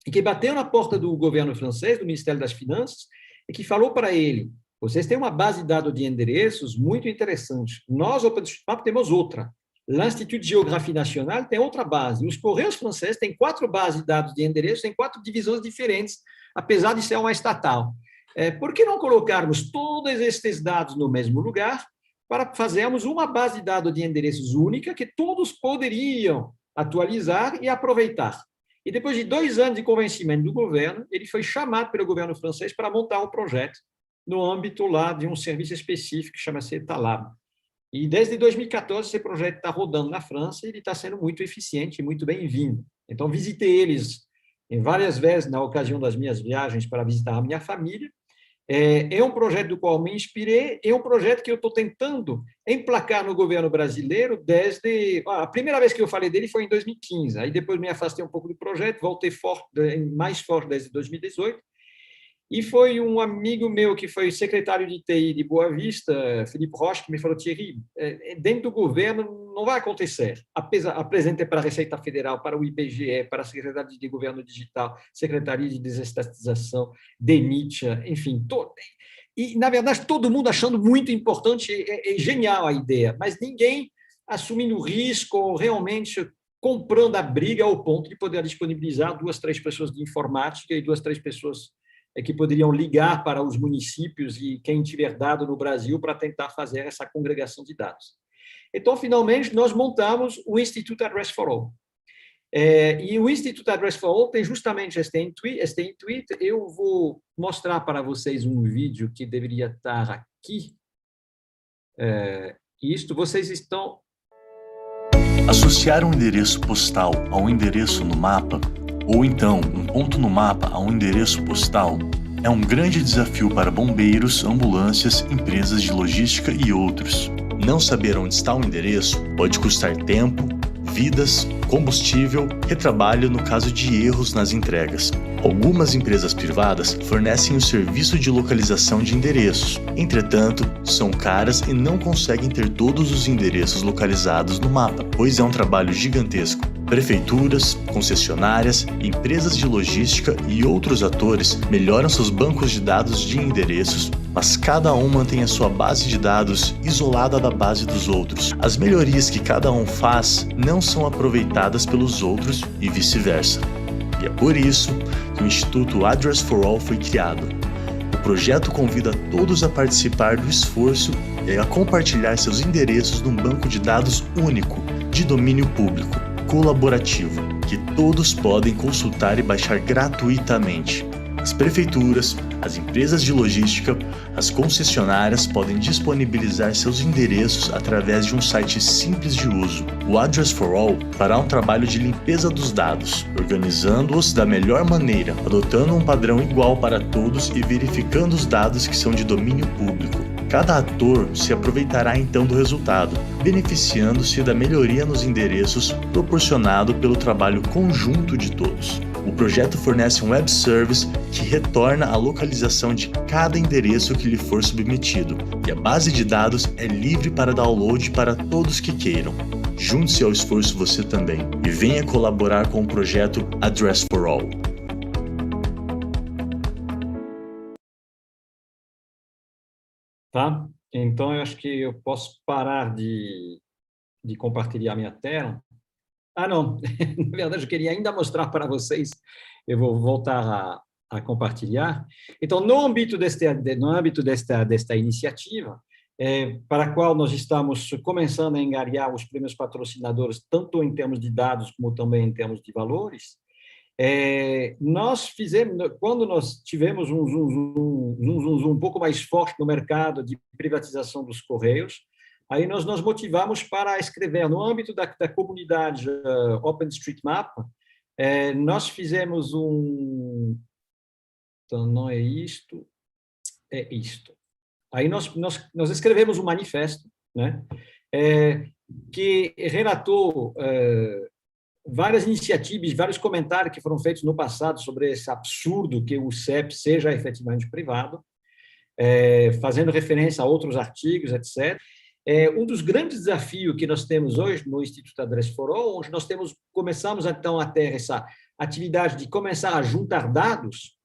e que bateu na porta do governo francês, do Ministério das Finanças, e que falou para ele: vocês têm uma base de dados de endereços muito interessante. Nós, OpenStreetMap, temos outra. L'Institut de Géographie Nationale tem outra base. Os Correios franceses têm 4 bases de dados de endereços, têm 4 divisões diferentes, apesar de ser uma estatal. Por que não colocarmos todos estes dados no mesmo lugar para fazermos uma base de dados de endereços única que todos poderiam atualizar e aproveitar? E depois de 2 anos de convencimento do governo, ele foi chamado pelo governo francês para montar um projeto no âmbito lá de um serviço específico que chama-se Etalab. E desde 2014 esse projeto está rodando na França e ele está sendo muito eficiente e muito bem-vindo. Então, visitei eles várias vezes na ocasião das minhas viagens para visitar a minha família. É um projeto do qual me inspirei, é um projeto que eu estou tentando emplacar no governo brasileiro desde... A primeira vez que eu falei dele foi em 2015, aí depois me afastei um pouco do projeto, voltei mais forte desde 2018, e foi um amigo meu que foi secretário de TI de Boa Vista, Felipe Rocha, que me falou: Thierry, dentro do governo não vai acontecer. Apresentei para a Receita Federal, para o IBGE, para a Secretaria de Governo Digital, Secretaria de Desestatização, DENIT, enfim. E, na verdade, todo mundo achando muito importante, é genial a ideia, mas ninguém assumindo risco ou realmente comprando a briga ao ponto de poder disponibilizar 2, 3 pessoas de informática e 2, 3 pessoas que poderiam ligar para os municípios e quem tiver dado no Brasil para tentar fazer essa congregação de dados. Então, finalmente, nós montamos o Instituto Address for All. E o Instituto Address for All tem justamente este intuito. Eu vou mostrar para vocês um vídeo que deveria estar aqui. Vocês estão... Associar um endereço postal a um endereço no mapa, ou então um ponto no mapa a um endereço postal, é um grande desafio para bombeiros, ambulâncias, empresas de logística e outros. Não saber onde está o endereço pode custar tempo, vidas, combustível, retrabalho no caso de erros nas entregas. Algumas empresas privadas fornecem o serviço de localização de endereços. Entretanto, são caras e não conseguem ter todos os endereços localizados no mapa, pois é um trabalho gigantesco. Prefeituras, concessionárias, empresas de logística e outros atores melhoram seus bancos de dados de endereços, mas cada um mantém a sua base de dados isolada da base dos outros. As melhorias que cada um faz não são aproveitadas pelos outros e vice-versa. E é por isso que o Instituto Address for All foi criado. O projeto convida todos a participar do esforço e a compartilhar seus endereços num banco de dados único, de domínio público, colaborativo, que todos podem consultar e baixar gratuitamente. As prefeituras, as empresas de logística, as concessionárias podem disponibilizar seus endereços através de um site simples de uso. O Address for All fará um trabalho de limpeza dos dados, organizando-os da melhor maneira, adotando um padrão igual para todos e verificando os dados que são de domínio público. Cada ator se aproveitará então do resultado, beneficiando-se da melhoria nos endereços proporcionado pelo trabalho conjunto de todos. O projeto fornece um web service que retorna a localização de cada endereço que lhe for submetido, e a base de dados é livre para download para todos que queiram. Junte-se ao esforço você também e venha colaborar com o projeto Address for All. Tá? Então, eu acho que eu posso parar de compartilhar minha tela. Não, na verdade, eu queria ainda mostrar para vocês, eu vou voltar a compartilhar. Então, no âmbito desta iniciativa, para a qual nós estamos começando a angariar os primeiros patrocinadores, tanto em termos de dados como também em termos de valores, nós fizemos, quando nós tivemos um pouco mais forte no mercado de privatização dos Correios, aí nós nos motivamos para escrever, no âmbito da comunidade OpenStreetMap, nós fizemos então, não é isto, é isto. Aí nós escrevemos um manifesto, né, que relatou várias iniciativas, vários comentários que foram feitos no passado sobre esse absurdo que o CEP seja efetivamente privado, fazendo referência a outros artigos, etc. Um dos grandes desafios que nós temos hoje no Instituto Address for All, onde nós começamos então a ter essa atividade de começar a juntar dados,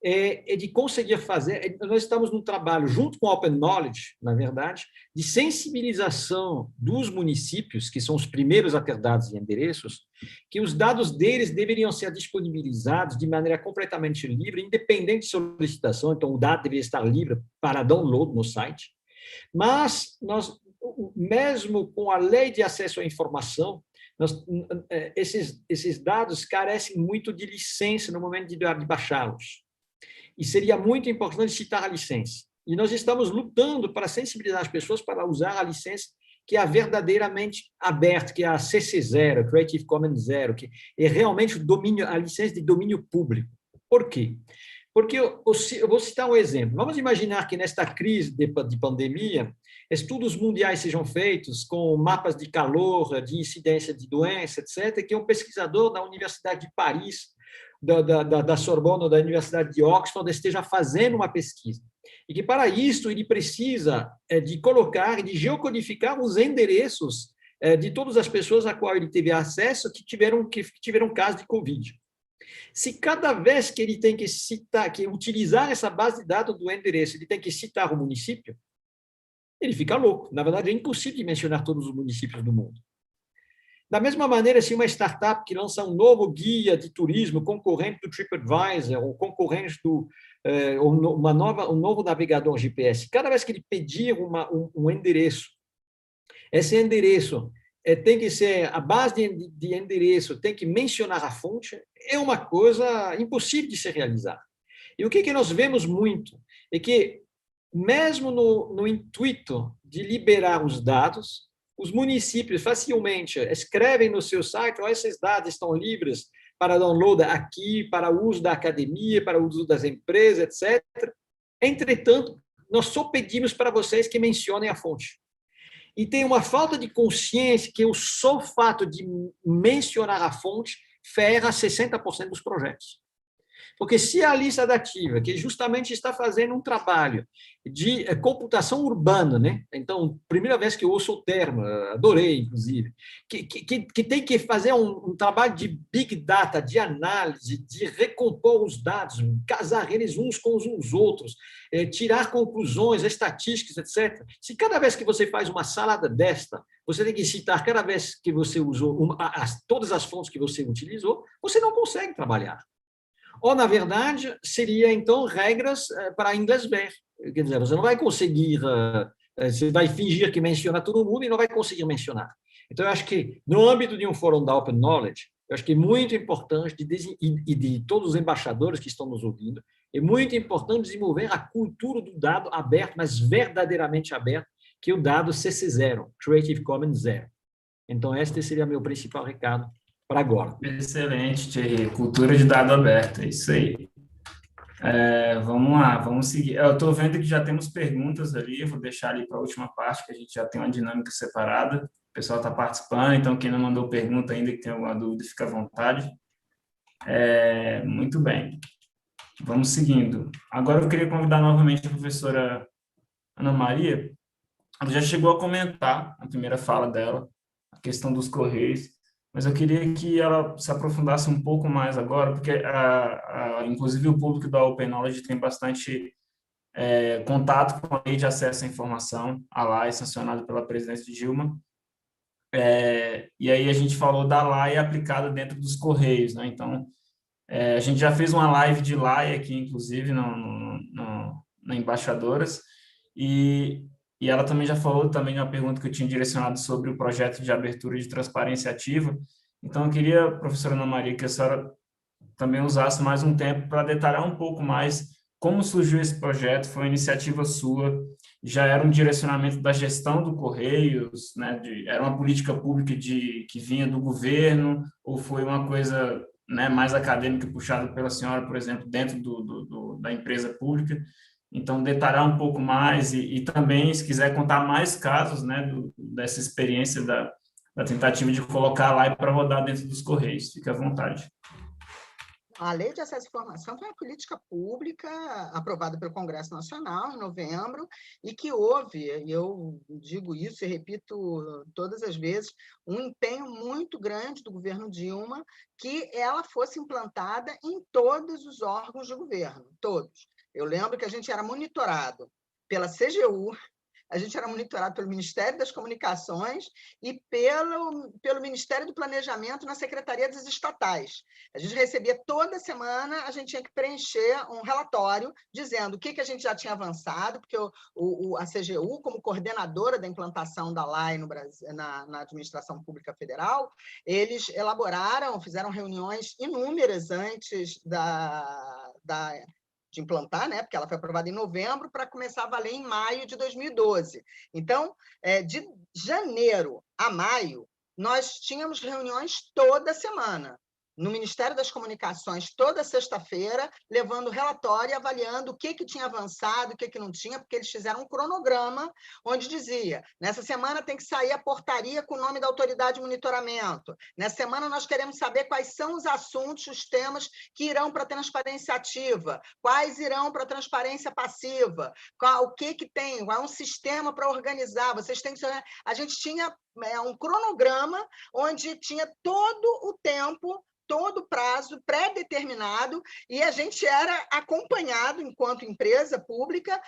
de conseguir fazer. Nós estamos num trabalho junto com a Open Knowledge, na verdade, de sensibilização dos municípios, que são os primeiros a ter dados e endereços, que os dados deles deveriam ser disponibilizados de maneira completamente livre, independente de solicitação. Então, o dado deveria estar livre para download no site. Mas mesmo com a lei de acesso à informação, esses dados carecem muito de licença no momento de baixá-los. E seria muito importante citar a licença. E nós estamos lutando para sensibilizar as pessoas para usar a licença que é verdadeiramente aberta, que é a CC0, Creative Commons 0, que é realmente a licença de domínio público. Por quê? Porque eu vou citar um exemplo. Vamos imaginar que nesta crise de pandemia, estudos mundiais sejam feitos com mapas de calor, de incidência de doença, etc., que um pesquisador da Universidade de Paris, da Sorbonne ou da Universidade de Oxford esteja fazendo uma pesquisa. E que, para isso, ele precisa de colocar, de geocodificar os endereços de todas as pessoas a qual ele teve acesso que tiveram caso de Covid. Se cada vez que ele tem que utilizar essa base de dados do endereço, ele tem que citar o município, ele fica louco. Na verdade, é impossível de mencionar todos os municípios do mundo. Da mesma maneira, se uma startup que lança um novo guia de turismo, concorrente do TripAdvisor, ou concorrente do um novo navegador GPS, cada vez que ele pedir um endereço, esse endereço tem que ser, a base de endereço tem que mencionar a fonte, é uma coisa impossível de se realizar. E o que nós vemos muito é que, mesmo no intuito de liberar os dados, os municípios facilmente escrevem no seu site: esses dados estão livres para download aqui, para o uso da academia, para o uso das empresas, etc. Entretanto, nós só pedimos para vocês que mencionem a fonte. E tem uma falta de consciência que o só fato de mencionar a fonte ferra 60% dos projetos. Porque se a lista dativa, que justamente está fazendo um trabalho de computação urbana, né? Então, primeira vez que eu ouço o termo, adorei, inclusive, que tem que fazer um trabalho de big data, de análise, de recompor os dados, casar eles uns com os outros, tirar conclusões, estatísticas, etc. Se cada vez que você faz uma salada desta, você tem que citar cada vez que você usou todas as fontes que você utilizou, você não consegue trabalhar. Ou, na verdade, seria, então, regras para inglês ver. Quer dizer, você não vai conseguir, você vai fingir que menciona todo mundo e não vai conseguir mencionar. Então, eu acho que, no âmbito de um fórum da Open Knowledge, eu acho que é muito importante, e de todos os embaixadores que estão nos ouvindo, é muito importante desenvolver a cultura do dado aberto, mas verdadeiramente aberto, que é o dado CC0, Creative Commons 0. Então, este seria meu principal recado para agora. Excelente, Thierry. Cultura de dado aberto, é isso aí. Vamos lá, vamos seguir. Eu estou vendo que já temos perguntas ali, eu vou deixar ali para a última parte, que a gente já tem uma dinâmica separada. O pessoal está participando, então quem não mandou pergunta ainda, que tem alguma dúvida, fica à vontade. Muito bem. Vamos seguindo. Agora eu queria convidar novamente a professora Ana Maria. Ela já chegou a comentar, na primeira fala dela, a questão dos Correios, mas eu queria que ela se aprofundasse um pouco mais agora, porque, inclusive, o público da Open Knowledge tem bastante contato com a Lei de Acesso à Informação, a LAI, sancionada pela presidência Dilma, e aí a gente falou da LAI aplicada dentro dos Correios, né? Então, a gente já fez uma live de LAI aqui, inclusive, na Embaixadoras, e ela também já falou também uma pergunta que eu tinha direcionado sobre o projeto de abertura de transparência ativa. Então, eu queria, professora Ana Maria, que a senhora também usasse mais um tempo para detalhar um pouco mais como surgiu esse projeto. Foi uma iniciativa sua, já era um direcionamento da gestão do Correios, né? Era uma política pública que vinha do governo, ou foi uma coisa, né, mais acadêmica puxada pela senhora, por exemplo, dentro da empresa pública? Então, detalhar um pouco mais e também, se quiser contar mais casos, né, dessa experiência da tentativa de colocar a live para rodar dentro dos Correios. Fique à vontade. A Lei de Acesso à Informação foi uma política pública aprovada pelo Congresso Nacional em novembro e que houve, e eu digo isso e repito todas as vezes, um empenho muito grande do governo Dilma que ela fosse implantada em todos os órgãos de governo, todos. Eu lembro que a gente era monitorado pela CGU, a gente era monitorado pelo Ministério das Comunicações e pelo Ministério do Planejamento na Secretaria das Estatais. A gente recebia toda semana, a gente tinha que preencher um relatório dizendo o que a gente já tinha avançado, porque a CGU, como coordenadora da implantação da LAI no Brasil, na Administração Pública Federal, eles fizeram reuniões inúmeras antes de implantar, né? Porque ela foi aprovada em novembro para começar a valer em maio de 2012. Então, de janeiro a maio, nós tínhamos reuniões toda semana, no Ministério das Comunicações, toda sexta-feira, levando relatório e avaliando o que tinha avançado, o que não tinha, porque eles fizeram um cronograma onde dizia, nessa semana tem que sair a portaria com o nome da autoridade de monitoramento, nessa semana nós queremos saber quais são os assuntos, os temas que irão para a transparência ativa, quais irão para a transparência passiva, o que tem, qual é um sistema para organizar, vocês têm que... A gente tinha um cronograma onde tinha todo o tempo, todo o prazo pré-determinado, e a gente era acompanhado enquanto empresa pública,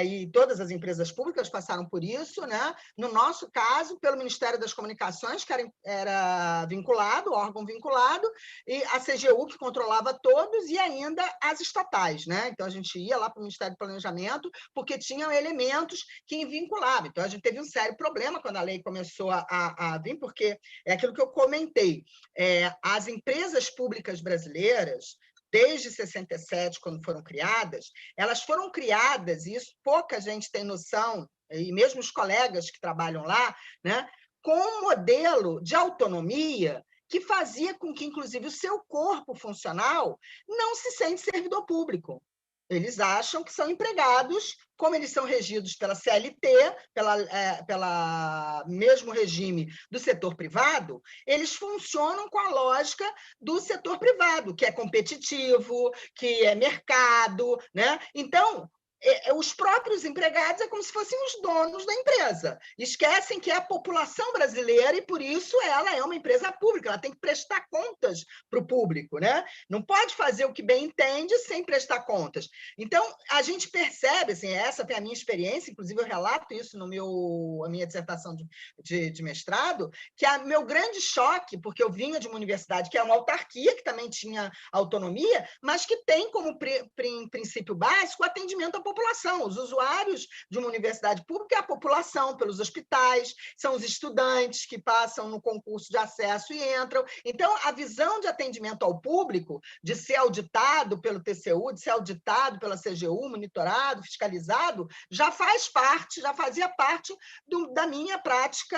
e todas as empresas públicas passaram por isso, né? No nosso caso, pelo Ministério das Comunicações, que era vinculado, órgão vinculado, e a CGU, que controlava todos, e ainda as estatais, né? Então, a gente ia lá para o Ministério do Planejamento, porque tinham elementos que vinculavam. Então, a gente teve um sério problema quando a lei começou a vir, porque é aquilo que eu comentei, as empresas públicas brasileiras, desde 67, quando foram criadas, elas foram criadas, e isso pouca gente tem noção, e mesmo os colegas que trabalham lá, né, com um modelo de autonomia que fazia com que, inclusive, o seu corpo funcional não se sente servidor público. Eles acham que são empregados, como eles são regidos pela CLT, pela mesmo regime do setor privado, eles funcionam com a lógica do setor privado, que é competitivo, que é mercado, né? Então, os próprios empregados é como se fossem os donos da empresa. Esquecem que é a população brasileira e, por isso, ela é uma empresa pública, ela tem que prestar contas para o público, né? Não pode fazer o que bem entende sem prestar contas. Então, a gente percebe, assim, essa foi a minha experiência, inclusive eu relato isso na minha dissertação de mestrado, que meu grande choque, porque eu vinha de uma universidade que é uma autarquia, que também tinha autonomia, mas que tem como princípio básico o atendimento à população. Os usuários de uma universidade pública é a população, pelos hospitais, são os estudantes que passam no concurso de acesso e entram. Então, a visão de atendimento ao público, de ser auditado pelo TCU, de ser auditado pela CGU, monitorado, fiscalizado, já fazia parte da minha prática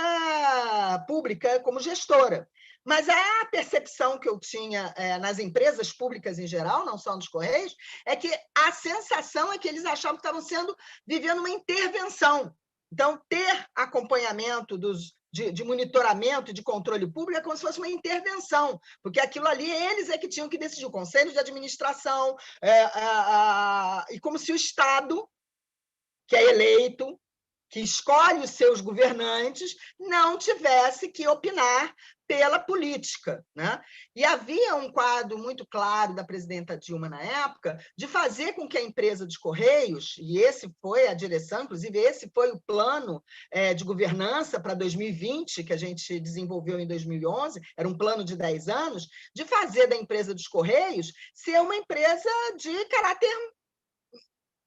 pública como gestora. Mas a percepção que eu tinha nas empresas públicas em geral, não só nos Correios, é que a sensação é que eles achavam que estavam vivendo uma intervenção. Então, ter acompanhamento de monitoramento e de controle público é como se fosse uma intervenção, porque aquilo ali eles é que tinham que decidir, o conselho de administração, e como se o Estado, que é eleito, que escolhe os seus governantes, não tivesse que opinar pela política, né? E havia um quadro muito claro da presidenta Dilma na época de fazer com que a empresa dos Correios, e esse foi a direção, inclusive esse foi o plano de governança para 2020, que a gente desenvolveu em 2011, era um plano de 10 anos, de fazer da empresa dos Correios ser uma empresa de caráter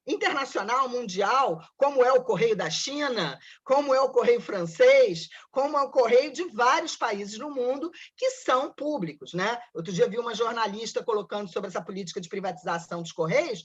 internacional, mundial, como é o Correio da China, como é o Correio francês, como é o Correio de vários países no mundo que são públicos, né? Outro dia vi uma jornalista colocando sobre essa política de privatização dos Correios,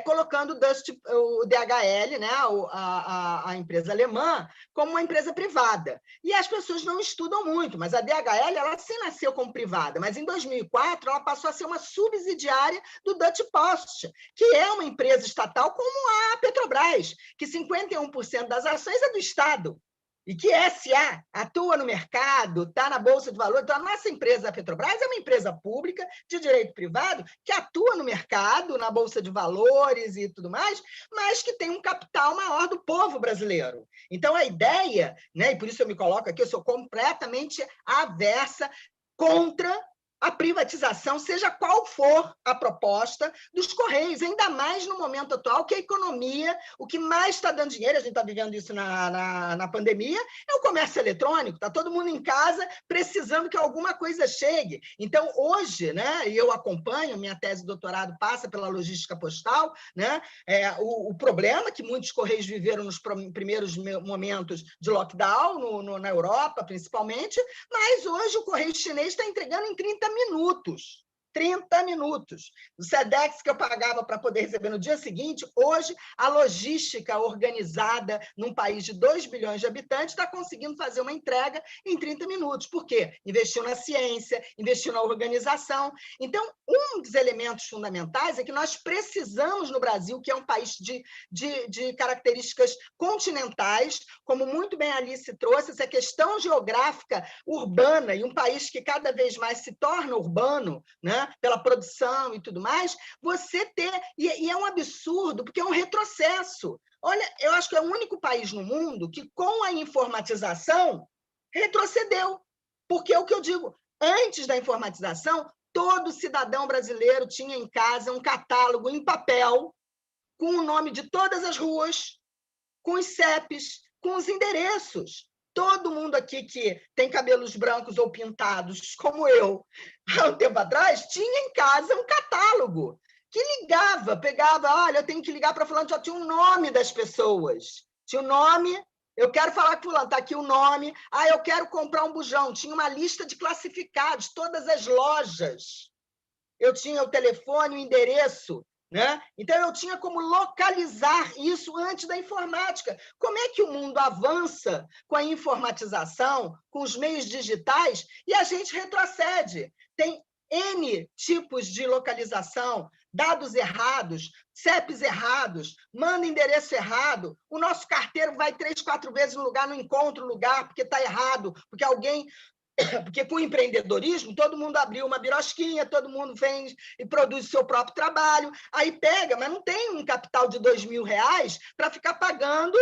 colocando o DHL, né, a empresa alemã, como uma empresa privada. E as pessoas não estudam muito, mas a DHL, ela sim nasceu como privada, mas em 2004 ela passou a ser uma subsidiária do Deutsche Post, que é uma empresa estatal como a Petrobras, que 51% das ações é do Estado, e que SA atua no mercado, está na Bolsa de Valores. Então, a nossa empresa, a Petrobras, é uma empresa pública de direito privado que atua no mercado, na Bolsa de Valores e tudo mais, mas que tem um capital maior do povo brasileiro. Então, a ideia, né, e por isso eu me coloco aqui, eu sou completamente aversa contra a privatização, seja qual for a proposta dos Correios, ainda mais no momento atual, que a economia, o que mais está dando dinheiro, a gente está vivendo isso na pandemia, é o comércio eletrônico, está todo mundo em casa precisando que alguma coisa chegue. Então, hoje, né, e eu acompanho, minha tese de doutorado passa pela logística postal, né, o problema que muitos Correios viveram nos primeiros momentos de lockdown, na Europa, principalmente, mas hoje o Correio chinês está entregando em 30 minutos. 30 minutos. O SEDEX que eu pagava para poder receber no dia seguinte, hoje a logística organizada num país de 2 bilhões de habitantes está conseguindo fazer uma entrega em 30 minutos. Por quê? Investiu na ciência, investiu na organização. Então, um dos elementos fundamentais é que nós precisamos no Brasil, que é um país de características continentais, como muito bem a Alice trouxe, essa questão geográfica urbana, e um país que cada vez mais se torna urbano, né, pela produção e tudo mais, você ter... E é um absurdo, porque é um retrocesso. Olha, eu acho que é o único país no mundo que, com a informatização, retrocedeu. Porque é o que eu digo, antes da informatização, todo cidadão brasileiro tinha em casa um catálogo em papel, com o nome de todas as ruas, com os CEPs, com os endereços. Todo mundo aqui que tem cabelos brancos ou pintados, como eu, há um tempo atrás, tinha em casa um catálogo que ligava, pegava, olha, eu tenho que ligar para fulano, já tinha o nome das pessoas. Tinha o nome, eu quero falar com fulano, está aqui o nome. Ah, eu quero comprar um bujão. Tinha uma lista de classificados, todas as lojas. Eu tinha o telefone, o endereço, né? Então, eu tinha como localizar isso antes da informática. Como é que o mundo avança com a informatização, com os meios digitais, e a gente retrocede? Tem N tipos de localização, dados errados, CEPs errados, manda endereço errado, o nosso carteiro vai 3, 4 vezes no lugar, não encontra o lugar, porque está errado, porque alguém... Porque com o empreendedorismo, todo mundo abriu uma birosquinha, todo mundo vem e produz o seu próprio trabalho, aí pega, mas não tem um capital de R$2.000 para ficar pagando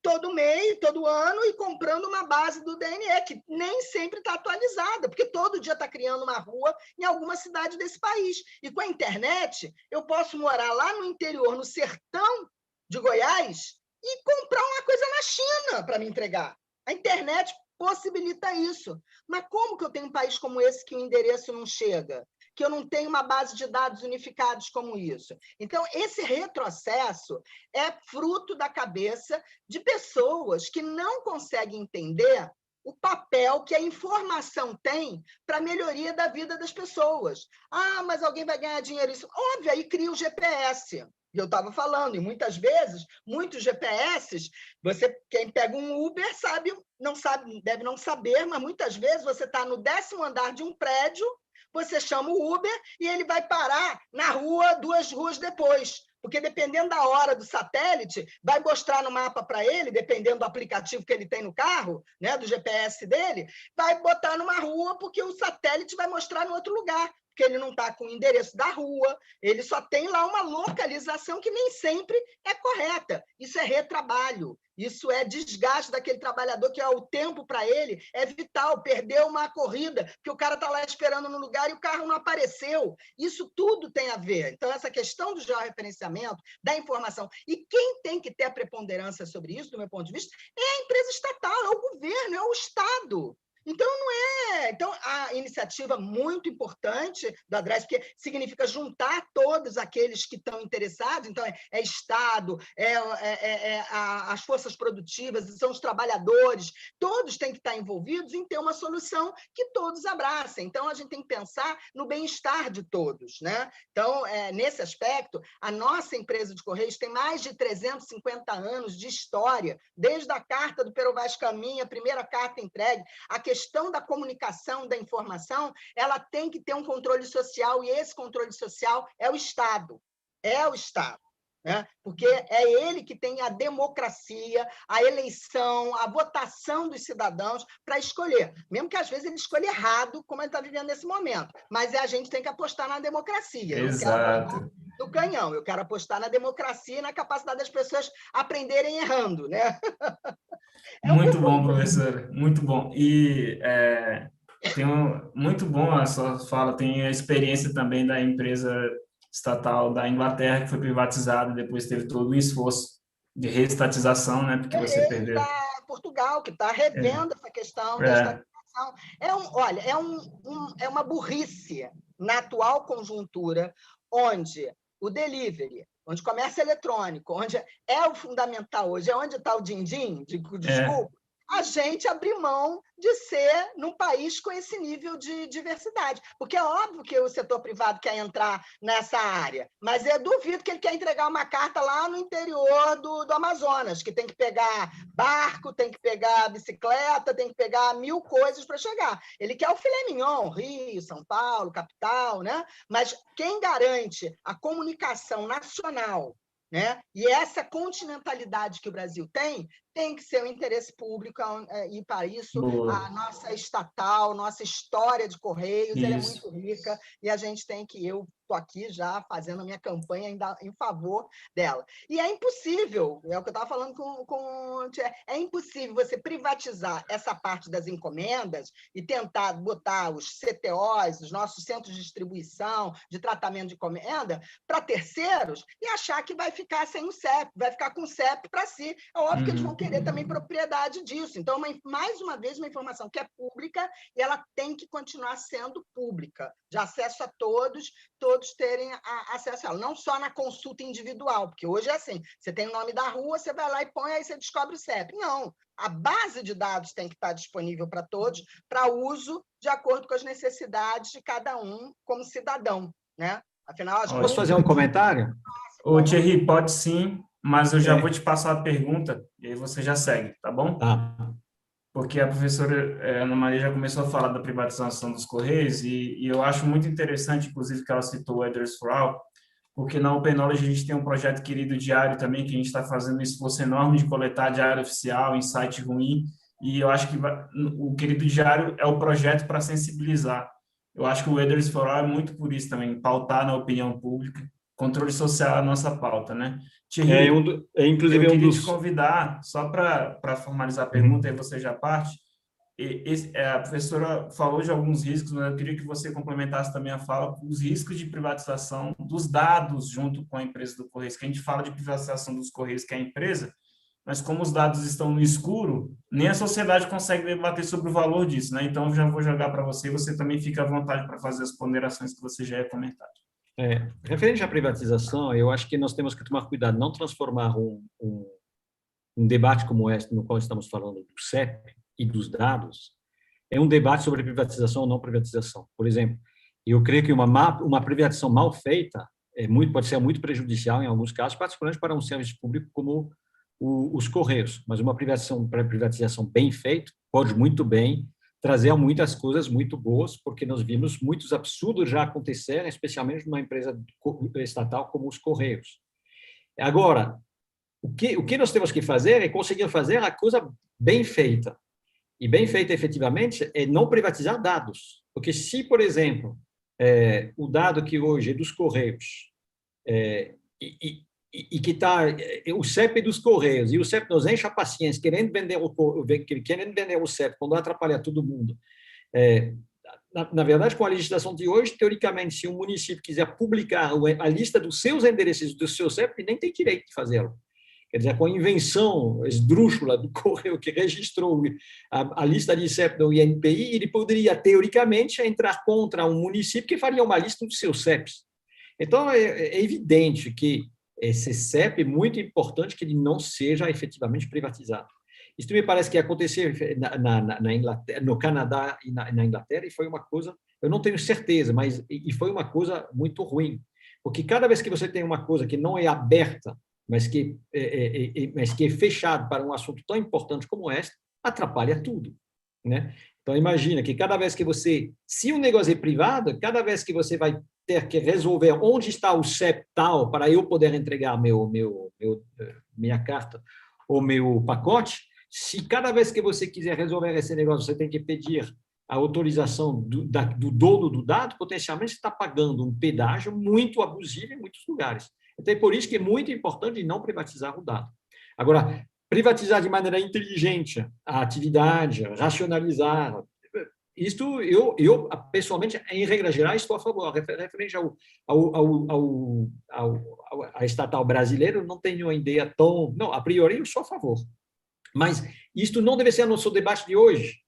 todo mês, todo ano, e comprando uma base do DNE, que nem sempre está atualizada, porque todo dia está criando uma rua em alguma cidade desse país. E com a internet, eu posso morar lá no interior, no sertão de Goiás, e comprar uma coisa na China para me entregar. A internet possibilita isso. Mas como que eu tenho um país como esse que o endereço não chega? Que eu não tenho uma base de dados unificados como isso? Então, esse retrocesso é fruto da cabeça de pessoas que não conseguem entender o papel que a informação tem para a melhoria da vida das pessoas. Ah, mas alguém vai ganhar dinheiro isso. Óbvio, aí cria o GPS. Eu estava falando, e muitas vezes, muitos GPS, quem pega um Uber deve não saber, mas muitas vezes você está no 10º andar de um prédio, você chama o Uber e ele vai parar na rua 2 ruas depois. Porque, dependendo da hora do satélite, vai mostrar no mapa para ele, dependendo do aplicativo que ele tem no carro, né, do GPS dele, vai botar numa rua, porque o satélite vai mostrar em outro lugar, porque ele não está com o endereço da rua, ele só tem lá uma localização que nem sempre é correta. Isso é retrabalho, isso é desgaste daquele trabalhador, que é o tempo para ele, é vital. Perdeu uma corrida, porque o cara está lá esperando no lugar e o carro não apareceu. Isso tudo tem a ver. Então, essa questão do georreferenciamento, da informação, e quem tem que ter a preponderância sobre isso, do meu ponto de vista, é a empresa estatal, é o governo, é o Estado. Então, não é... Então, a iniciativa muito importante do ADRESS, porque significa juntar todos aqueles que estão interessados, então, é Estado, as forças produtivas, são os trabalhadores, todos têm que estar envolvidos em ter uma solução que todos abracem. Então, a gente tem que pensar no bem-estar de todos, né? Então, nesse aspecto, a nossa empresa de Correios tem mais de 350 anos de história, desde a Carta do Pero Vaz Caminha, a primeira carta entregue. A questão da comunicação, da informação, ela tem que ter um controle social, e esse controle social é o Estado. É o Estado. né? Porque é ele que tem a democracia, a eleição, a votação dos cidadãos para escolher. Mesmo que, às vezes, ele escolha errado, como ele está vivendo nesse momento. Mas a gente tem que apostar na democracia. Eu não quero apostar no canhão, eu quero apostar na democracia e na capacidade das pessoas aprenderem errando, né? Muito bom, professora, muito bom. E muito bom a sua fala, tem a experiência também da empresa estatal da Inglaterra, que foi privatizada, depois teve todo o esforço de reestatização, né, porque você perdeu. Portugal, que está revendo essa questão da estatização. Olha, é uma burrice na atual conjuntura, onde o delivery, onde o comércio eletrônico, onde é o fundamental hoje, é onde está o din-din, desculpa, a gente abrir mão de ser num país com esse nível de diversidade. Porque é óbvio que o setor privado quer entrar nessa área, mas eu duvido que ele quer entregar uma carta lá no interior do Amazonas, que tem que pegar barco, tem que pegar bicicleta, tem que pegar 1000 coisas para chegar. Ele quer o filé mignon, Rio, São Paulo, capital, né? Mas quem garante a comunicação nacional, né? E essa continentalidade que o Brasil tem que ser o interesse público, e para isso a nossa estatal, nossa história de Correios, ela é muito rica, e a gente tem que, eu estou aqui já fazendo a minha campanha em favor dela. E é impossível, é o que eu estava falando é impossível você privatizar essa parte das encomendas e tentar botar os CTOs, os nossos centros de distribuição, de tratamento de encomenda, para terceiros e achar que vai ficar sem o CEP, vai ficar com o CEP para si. É óbvio que eles vão querer também propriedade disso. Então, mais uma vez, uma informação que é pública e ela tem que continuar sendo pública, de acesso a todos terem acesso a ela, não só na consulta individual, porque hoje é assim, você tem o nome da rua, você vai lá e põe, aí você descobre o CEP. Não, a base de dados tem que estar disponível para todos, para uso de acordo com as necessidades de cada um como cidadão, né? Afinal, posso fazer um comentário? Ô, Thierry, pode sim, mas eu já vou te passar a pergunta e aí você já segue, tá bom? Tá. Porque a professora Ana Maria já começou a falar da privatização dos Correios e eu acho muito interessante, inclusive, que ela citou o Eders for All, porque na Open Knowledge a gente tem um projeto querido diário também, que a gente está fazendo um esforço enorme de coletar diário oficial em site ruim, e eu acho que o querido diário é o projeto para sensibilizar. Eu acho que o Eders for All é muito por isso também, pautar na opinião pública. Controle social é a nossa pauta, né? Thierry, inclusive, eu queria te convidar, só para formalizar a pergunta, aí você já parte. A professora falou de alguns riscos, mas eu queria que você complementasse também a fala com os riscos de privatização dos dados junto com a empresa do Correios, que a gente fala de privatização dos Correios, que é a empresa, mas como os dados estão no escuro, nem a sociedade consegue debater sobre o valor disso, né? Então, eu já vou jogar para você e você também fica à vontade para fazer as ponderações que você já ia comentar. Referente à privatização, eu acho que nós temos que tomar cuidado, não transformar um debate como este, no qual estamos falando do CEP e dos dados, é um debate sobre privatização ou não privatização. Por exemplo, eu creio que uma privatização mal feita pode ser muito prejudicial em alguns casos, particularmente para um serviço público como os Correios, mas uma privatização bem feita pode muito bem trazer muitas coisas muito boas, porque nós vimos muitos absurdos já acontecerem, especialmente numa empresa estatal como os Correios. Agora, o que nós temos que fazer é conseguir fazer a coisa bem feita. E bem feita, efetivamente, é não privatizar dados. Porque se, por exemplo, o dado que hoje é dos Correios, e que está o CEP dos Correios, e o CEP nos enche a paciência, querendo vender o CEP, quando atrapalha todo mundo. Na verdade, com a legislação de hoje, teoricamente, se um município quiser publicar a lista dos seus endereços do seu CEP, nem tem direito de fazê-lo. Quer dizer, com a invenção esdrúxula do Correio que registrou a lista de CEP do INPI, ele poderia, teoricamente, entrar contra um município que faria uma lista dos seus CEPs. Então, é evidente que esse CEP é muito importante que ele não seja efetivamente privatizado. Isso me parece que aconteceu na Inglaterra, no Canadá e na Inglaterra, e foi uma coisa, eu não tenho certeza, mas foi uma coisa muito ruim. Porque cada vez que você tem uma coisa que não é aberta, mas que é fechado para um assunto tão importante como este, atrapalha tudo, né? Então, imagina que cada vez que você, se o negócio é privado, cada vez que você vai ter que resolver onde está o CEP tal para eu poder entregar minha carta ou meu pacote, se cada vez que você quiser resolver esse negócio, você tem que pedir a autorização do dono do dado, potencialmente você está pagando um pedágio muito abusivo em muitos lugares. Então, é por isso que é muito importante não privatizar o dado. Agora, privatizar de maneira inteligente a atividade, racionalizar, isto eu pessoalmente, em regra geral, estou a favor. Referente à estatal brasileira, eu não tenho uma ideia tão... Não, a priori, eu sou a favor. Mas isto não deve ser o nosso debate de hoje.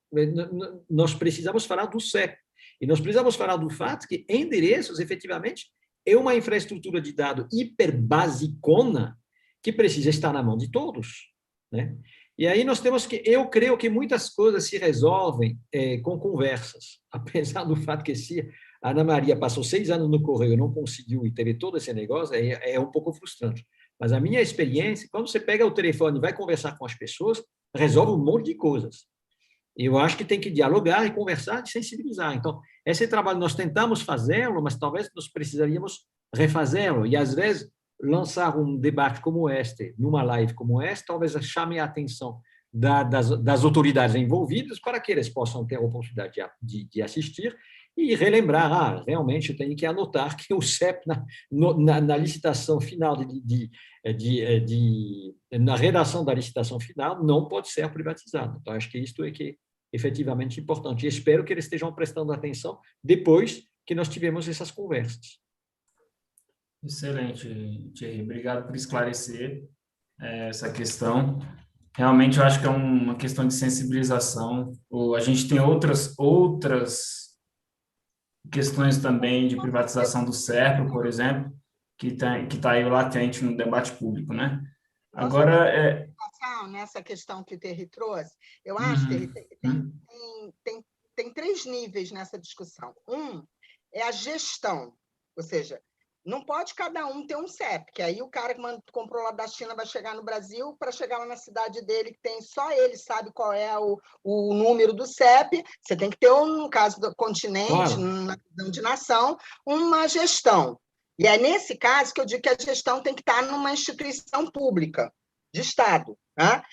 Nós precisamos falar do CEP. E nós precisamos falar do fato que endereços, efetivamente, é uma infraestrutura de dados hiperbasicona que precisa estar na mão de todos, né? E aí nós temos que, eu creio que muitas coisas se resolvem com conversas, apesar do fato que se a Ana Maria passou 6 anos no Correio e não conseguiu e teve todo esse negócio, é um pouco frustrante. Mas a minha experiência, quando você pega o telefone e vai conversar com as pessoas, resolve um monte de coisas. Eu acho que tem que dialogar e conversar e sensibilizar. Então, esse trabalho nós tentamos fazê-lo, mas talvez nós precisaríamos refazê-lo. E, às vezes, lançar um debate como este, numa live como esta, talvez chame a atenção das autoridades envolvidas para que eles possam ter a oportunidade de assistir e relembrar, realmente eu tenho que anotar que o CEP, na licitação final, na redação da licitação final, não pode ser privatizado. Então, acho que isto é que efetivamente importante. E espero que eles estejam prestando atenção depois que nós tivemos essas conversas. Excelente, Thierry. Obrigado por esclarecer essa questão. Realmente, eu acho que é uma questão de sensibilização. A gente tem outras questões também de privatização do SERPRO, por exemplo, que tá aí latente no debate público, né? Agora, nessa questão que o Thierry trouxe, eu acho que tem 3 níveis nessa discussão. Um é a gestão, ou seja, não pode cada um ter um CEP, que aí o cara que comprou lá da China vai chegar no Brasil, para chegar lá na cidade dele, que tem só ele sabe qual é o número do CEP, você tem que ter, no caso do continente, claro, na visão de nação, uma gestão. E é nesse caso que eu digo que a gestão tem que estar numa instituição pública, de Estado. Tá?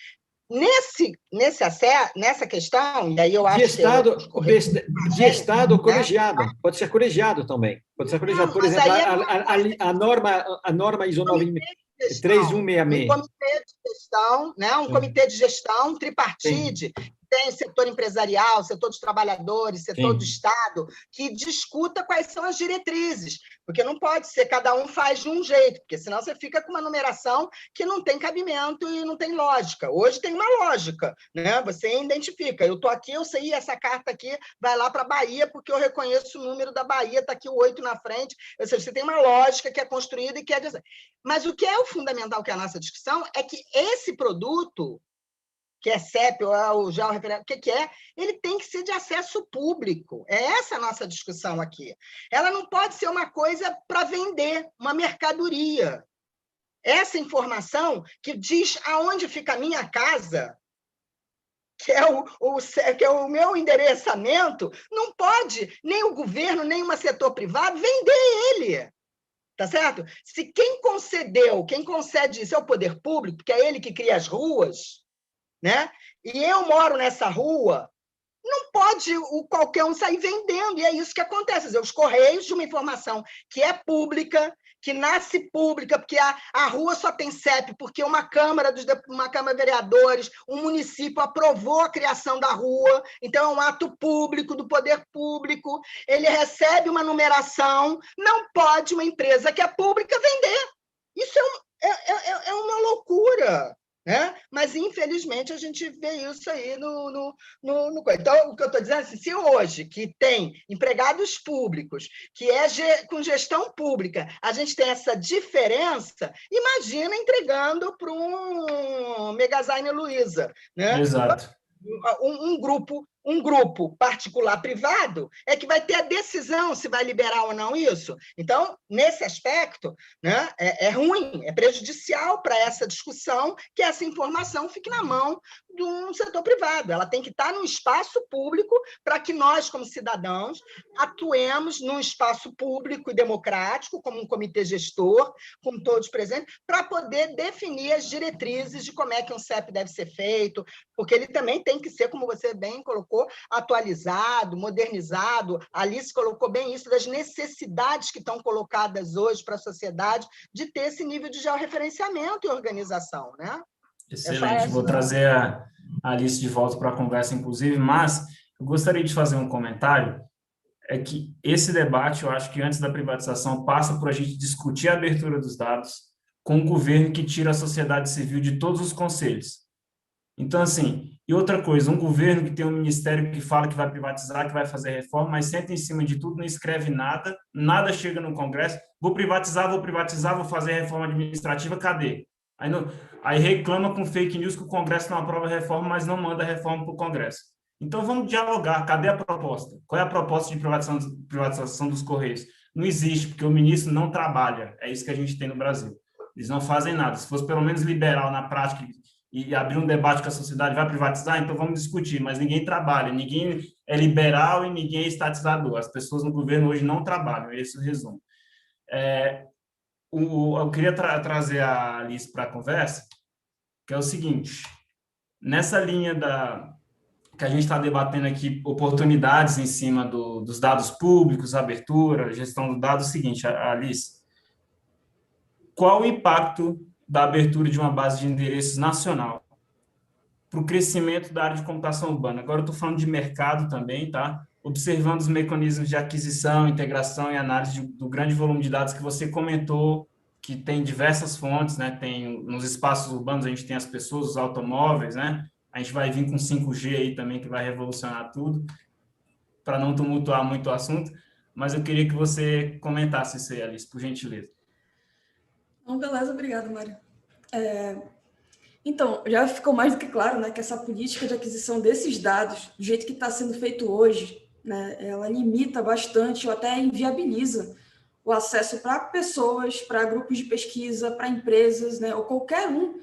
Nessa questão, e aí eu acho de Estado colegiado, né? Pode ser colegiado também. Pode ser colegiado. Por exemplo, a norma ISO 3166. Um comitê de gestão, né? Comitê de gestão tripartite, tem setor empresarial, setor dos trabalhadores, setor do Estado, que discuta quais são as diretrizes, porque não pode ser cada um faz de um jeito, porque senão você fica com uma numeração que não tem cabimento e não tem lógica. Hoje tem uma lógica, né? Você identifica, eu estou aqui, eu sei, essa carta aqui vai lá para a Bahia, porque eu reconheço o número da Bahia, está aqui o 8 na frente, ou seja, você tem uma lógica que é construída e que é... Mas o que é o fundamental, que é a nossa discussão, é que esse produto, que é CEP, ou é o georreferenciado, o que é, ele tem que ser de acesso público. É essa a nossa discussão aqui. Ela não pode ser uma coisa para vender, uma mercadoria. Essa informação que diz aonde fica a minha casa, que é o meu endereçamento, não pode nem o governo, nem um setor privado vender ele. Tá certo? Se quem concede isso é o poder público, porque é ele que cria as ruas, né? E eu moro nessa rua, não pode qualquer um sair vendendo, e é isso que acontece. Os Correios, de uma informação que é pública, que nasce pública, porque a rua só tem CEP, porque uma Câmara de Vereadores, um município aprovou a criação da rua, então é um ato público, do poder público, ele recebe uma numeração, não pode uma empresa que é pública vender. Isso é uma loucura. Né? Mas, infelizmente, a gente vê isso aí no... Então, o que eu estou dizendo é assim, se hoje, que tem empregados públicos, que é com gestão pública, a gente tem essa diferença, imagina entregando para um Magazine Luiza. Né? Exato. Um grupo um grupo particular-privado é que vai ter a decisão se vai liberar ou não isso. Então, nesse aspecto, né, é ruim, é prejudicial para essa discussão que essa informação fique na mão do setor privado. Ela tem que estar num espaço público para que nós, como cidadãos, atuemos num espaço público e democrático, como um comitê gestor, com todos presentes, para poder definir as diretrizes de como é que um CEP deve ser feito, porque ele também tem que ser, como você bem colocou, atualizado, modernizado. A Alice colocou bem isso, das necessidades que estão colocadas hoje para a sociedade de ter esse nível de georreferenciamento e organização, né? Excelente, vou trazer a Alice de volta para a conversa, inclusive, mas eu gostaria de fazer um comentário, é que esse debate, eu acho que antes da privatização, passa por a gente discutir a abertura dos dados com um governo que tira a sociedade civil de todos os conselhos. Então, assim, e outra coisa, um governo que tem um ministério que fala que vai privatizar, que vai fazer reforma, mas senta em cima de tudo, não escreve nada, nada chega no Congresso, vou privatizar, vou fazer reforma administrativa, cadê? Aí reclama com fake news que o Congresso não aprova a reforma, mas não manda a reforma para o Congresso. Então, vamos dialogar, cadê a proposta? Qual é a proposta de privatização dos Correios? Não existe, porque o ministro não trabalha, é isso que a gente tem no Brasil. Eles não fazem nada. Se fosse pelo menos liberal na prática e abrir um debate com a sociedade, vai privatizar? Então vamos discutir, mas ninguém trabalha, ninguém é liberal e ninguém é estatizador. As pessoas no governo hoje não trabalham, esse é o resumo. Eu queria trazer a Alice para a conversa, que é o seguinte, nessa linha que a gente está debatendo aqui, oportunidades em cima dos dados públicos, abertura, gestão do dado, é o seguinte, Alice, qual o impacto da abertura de uma base de endereços nacional para o crescimento da área de computação urbana? Agora eu estou falando de mercado também, tá? Observando os mecanismos de aquisição, integração e análise do grande volume de dados que você comentou, que tem diversas fontes, né? Tem nos espaços urbanos, a gente tem as pessoas, os automóveis, né? A gente vai vir com 5G aí também, que vai revolucionar tudo, para não tumultuar muito o assunto, mas eu queria que você comentasse isso aí, Alice, por gentileza. Então, beleza, obrigada, Mário. Então, já ficou mais do que claro, né, que essa política de aquisição desses dados, do jeito que está sendo feito hoje, né, ela limita bastante ou até inviabiliza o acesso para pessoas, para grupos de pesquisa, para empresas, né, ou qualquer um,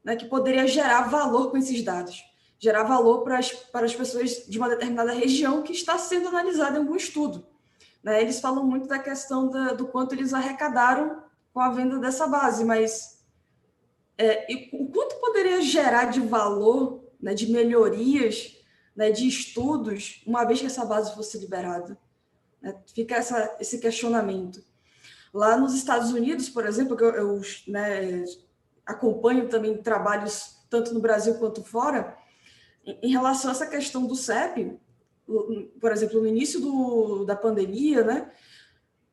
né, que poderia gerar valor com esses dados, gerar valor para as pessoas de uma determinada região que está sendo analisada em algum estudo. Né? Eles falam muito da questão do quanto eles arrecadaram com a venda dessa base, mas o quanto poderia gerar de valor, né, de melhorias, né, de estudos, uma vez que essa base fosse liberada? Né? Fica esse questionamento. Lá nos Estados Unidos, por exemplo, que eu né, acompanho também trabalhos tanto no Brasil quanto fora, em relação a essa questão do CEP, por exemplo, no início da pandemia, né,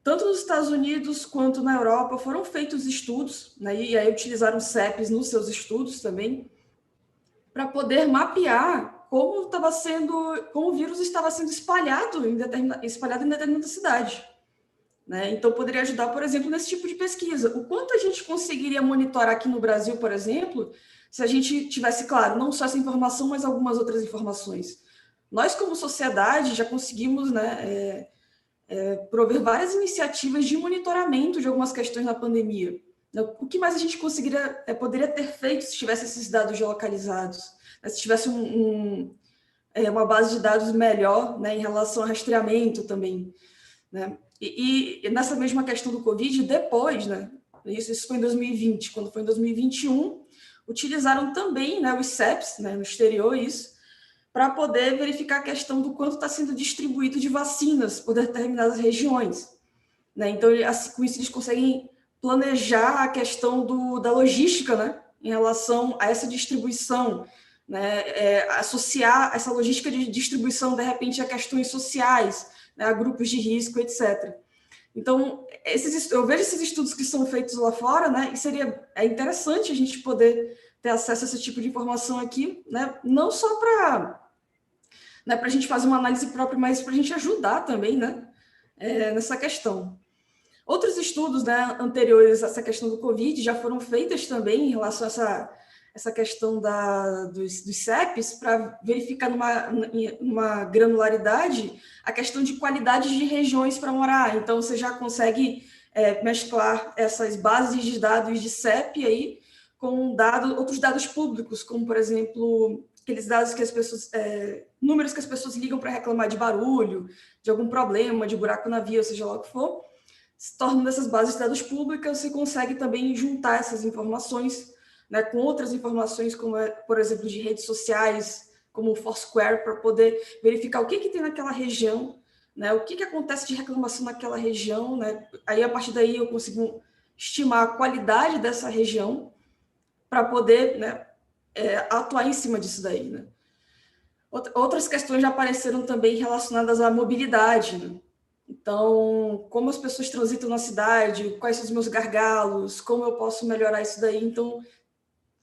tanto nos Estados Unidos quanto na Europa foram feitos estudos, né, e aí utilizaram CEPs nos seus estudos também, para poder mapear como o vírus estava sendo espalhado em determinada cidade. Né? Então, poderia ajudar, por exemplo, nesse tipo de pesquisa. O quanto a gente conseguiria monitorar aqui no Brasil, por exemplo, se a gente tivesse, claro, não só essa informação, mas algumas outras informações. Nós, como sociedade, já conseguimos, né, prover várias iniciativas de monitoramento de algumas questões na pandemia. O que mais a gente poderia ter feito se tivesse esses dados geolocalizados? Se tivesse uma base de dados melhor, né, em relação ao rastreamento também. Né? E nessa mesma questão do Covid, depois, né, isso foi em 2020, quando foi em 2021, utilizaram também, né, os CEPs, né, no exterior, isso, para poder verificar a questão do quanto está sendo distribuído de vacinas por determinadas regiões. Né? Então, assim, com isso, eles conseguem planejar a questão da logística, né, em relação a essa distribuição, né, associar essa logística de distribuição, de repente, a questões sociais, né, a grupos de risco, etc. Então, eu vejo esses estudos que são feitos lá fora, né, e é interessante a gente poder ter acesso a esse tipo de informação aqui, né, não só para a gente fazer uma análise própria, mas para a gente ajudar também, né, nessa questão. Outros estudos, né, anteriores a essa questão do Covid já foram feitos também em relação a essa questão dos CEPs para verificar numa granularidade a questão de qualidade de regiões para morar. Então, você já consegue mesclar essas bases de dados de CEP aí com outros dados públicos, como, por exemplo, aqueles dados que as pessoas, números que as pessoas ligam para reclamar de barulho, de algum problema, de buraco na via, ou seja lá o que for. Se tornam dessas bases de dados públicas, você consegue também juntar essas informações, né, com outras informações, como, por exemplo, de redes sociais, como o Foursquare, para poder verificar o que tem naquela região, né, o que acontece de reclamação naquela região, né, aí a partir daí eu consigo estimar a qualidade dessa região para poder, né, atuar em cima disso daí, né. Outras questões já apareceram também relacionadas à mobilidade, né? Então, como as pessoas transitam na cidade, quais são os meus gargalos, como eu posso melhorar isso daí. Então,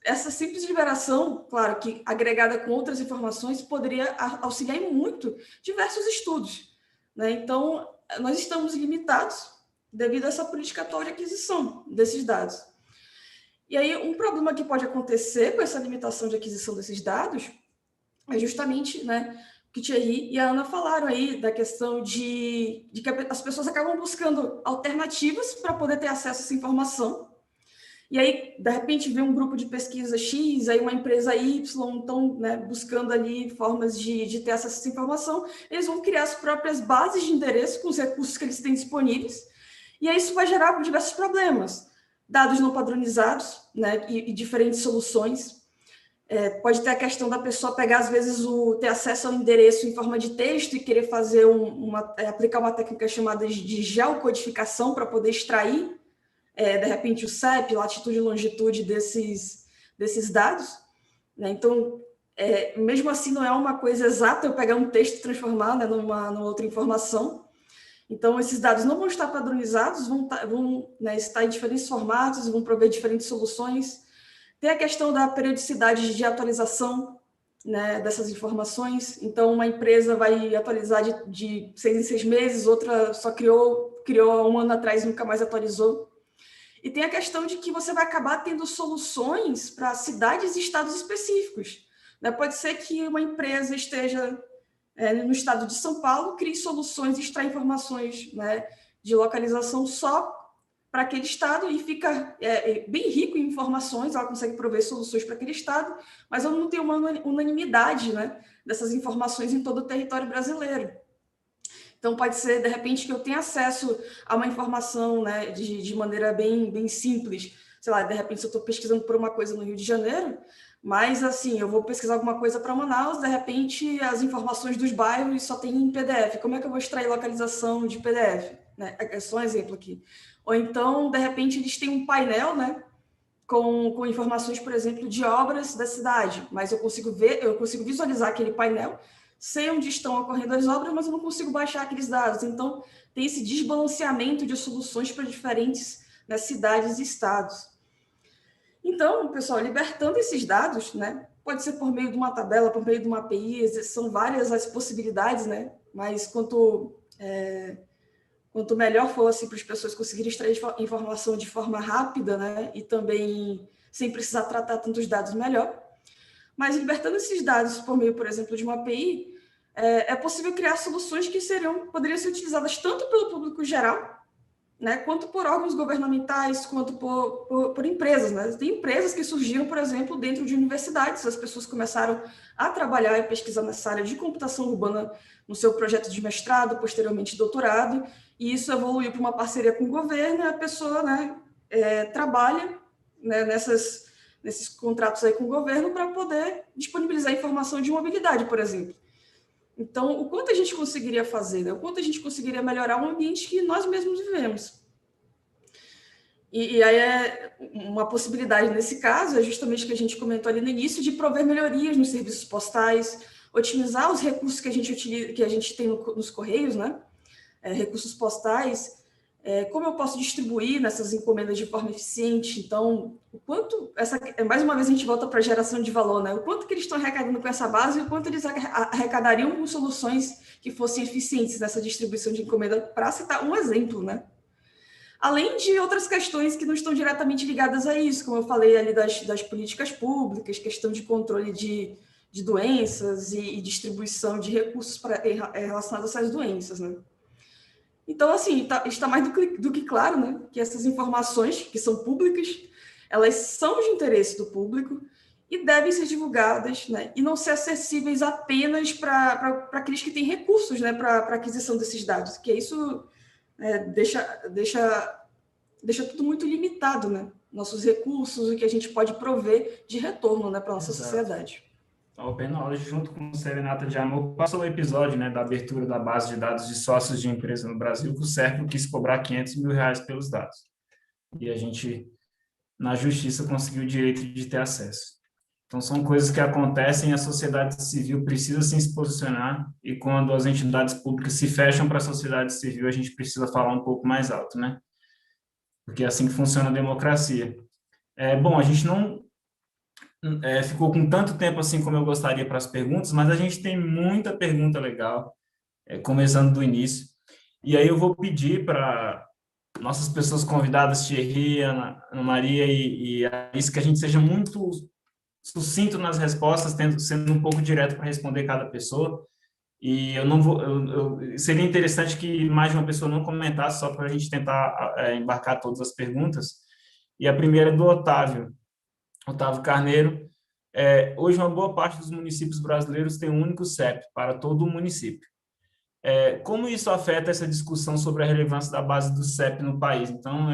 essa simples liberação, claro, que agregada com outras informações, poderia auxiliar muito diversos estudos, né? Então, nós estamos limitados devido a essa política atual de aquisição desses dados. E aí, um problema que pode acontecer com essa limitação de aquisição desses dados é justamente, né, que Thierry e a Ana falaram aí da questão de que as pessoas acabam buscando alternativas para poder ter acesso a essa informação. E aí, de repente, vem um grupo de pesquisa X, aí uma empresa Y, estão, né, buscando ali formas de ter acesso a essa informação. Eles vão criar as próprias bases de endereço com os recursos que eles têm disponíveis. E aí isso vai gerar diversos problemas. Dados não padronizados, né, e diferentes soluções. Pode ter a questão da pessoa pegar, às vezes, ter acesso ao endereço em forma de texto e querer fazer aplicar uma técnica chamada de geocodificação para poder extrair, de repente, o CEP, latitude e longitude desses dados, né? Então, mesmo assim, não é uma coisa exata eu pegar um texto e transformar, né, numa outra informação. Então, esses dados não vão estar padronizados, vão né, estar em diferentes formatos, vão prover diferentes soluções. Tem a questão da periodicidade de atualização, né, dessas informações. Então, uma empresa vai atualizar de 6 em 6 meses, outra só criou há um ano atrás e nunca mais atualizou. E tem a questão de que você vai acabar tendo soluções para cidades e estados específicos, né? Pode ser que uma empresa esteja no estado de São Paulo, crie soluções e extraia informações, né, de localização só para aquele estado e fica bem rico em informações, ela consegue prover soluções para aquele estado, mas ela não tem uma unanimidade, né, dessas informações em todo o território brasileiro. Então, pode ser, de repente, que eu tenha acesso a uma informação, né, de maneira bem simples. Sei lá, de repente, se eu estou pesquisando por uma coisa no Rio de Janeiro, mas, assim, eu vou pesquisar alguma coisa para Manaus, de repente, as informações dos bairros só tem em PDF. Como é que eu vou extrair localização de PDF? Né? É só um exemplo aqui. Ou então, de repente, eles têm um painel, né, com informações, por exemplo, de obras da cidade, mas eu consigo visualizar aquele painel, sei onde estão ocorrendo as obras, mas eu não consigo baixar aqueles dados. Então, tem esse desbalanceamento de soluções para diferentes, né, cidades e estados. Então, pessoal, libertando esses dados, né, pode ser por meio de uma tabela, por meio de uma API, são várias as possibilidades, né, mas quanto melhor for assim, para as pessoas conseguirem extrair informação de forma rápida, né, e também sem precisar tratar tantos dados, melhor. Mas libertando esses dados por meio, por exemplo, de uma API, é possível criar soluções que poderiam ser utilizadas tanto pelo público geral, né, quanto por órgãos governamentais, quanto por empresas, né? Tem empresas que surgiram, por exemplo, dentro de universidades, as pessoas começaram a trabalhar e pesquisar nessa área de computação urbana no seu projeto de mestrado, posteriormente doutorado, e isso evoluiu para uma parceria com o governo, e a pessoa, né, trabalha, né, nesses contratos aí com o governo para poder disponibilizar informação de mobilidade, por exemplo. Então, o quanto a gente conseguiria fazer, né? O quanto a gente conseguiria melhorar o ambiente que nós mesmos vivemos. E aí uma possibilidade nesse caso é justamente o que a gente comentou ali no início, de prover melhorias nos serviços postais, otimizar os recursos que a gente tem nos correios, né? Recursos postais, como eu posso distribuir nessas encomendas de forma eficiente. Então, o quanto mais uma vez a gente volta para a geração de valor, né? O quanto que eles estão arrecadando com essa base e o quanto eles arrecadariam com soluções que fossem eficientes nessa distribuição de encomenda, para citar um exemplo, né? além de outras questões que não estão diretamente ligadas a isso, como eu falei ali das políticas públicas, questão de controle de doenças e distribuição de recursos relacionados a essas doenças, né? Então, assim, está mais do que claro, né, que essas informações, que são públicas, elas são de interesse do público e devem ser divulgadas, né, e não ser acessíveis apenas para aqueles que têm recursos, né, para aquisição desses dados, que isso deixa tudo muito limitado, né, nossos recursos, o que a gente pode prover de retorno, né, para a nossa sociedade. A Open Knowledge, junto com o Serenata de Amor, passou o episódio, né, da abertura da base de dados de sócios de empresa no Brasil, que o Serpro quis cobrar R$500 mil pelos dados. E a gente, na justiça, conseguiu o direito de ter acesso. Então, são coisas que acontecem e a sociedade civil precisa se posicionar, e quando as entidades públicas se fecham para a sociedade civil, a gente precisa falar um pouco mais alto, né? Porque é assim que funciona a democracia. Bom, a gente não ficou com tanto tempo assim como eu gostaria para as perguntas, mas a gente tem muita pergunta legal, começando do início. E aí eu vou pedir para nossas pessoas convidadas, Thierry, Ana Maria e Alice, que a gente seja muito sucinto nas respostas, sendo um pouco direto para responder cada pessoa. E eu não vou, seria interessante que mais de uma pessoa não comentasse, só para a gente tentar embarcar todas as perguntas. E a primeira é do Otávio Carneiro. Hoje, uma boa parte dos municípios brasileiros tem um único CEP para todo o município. Como isso afeta essa discussão sobre a relevância da base do CEP no país? Então,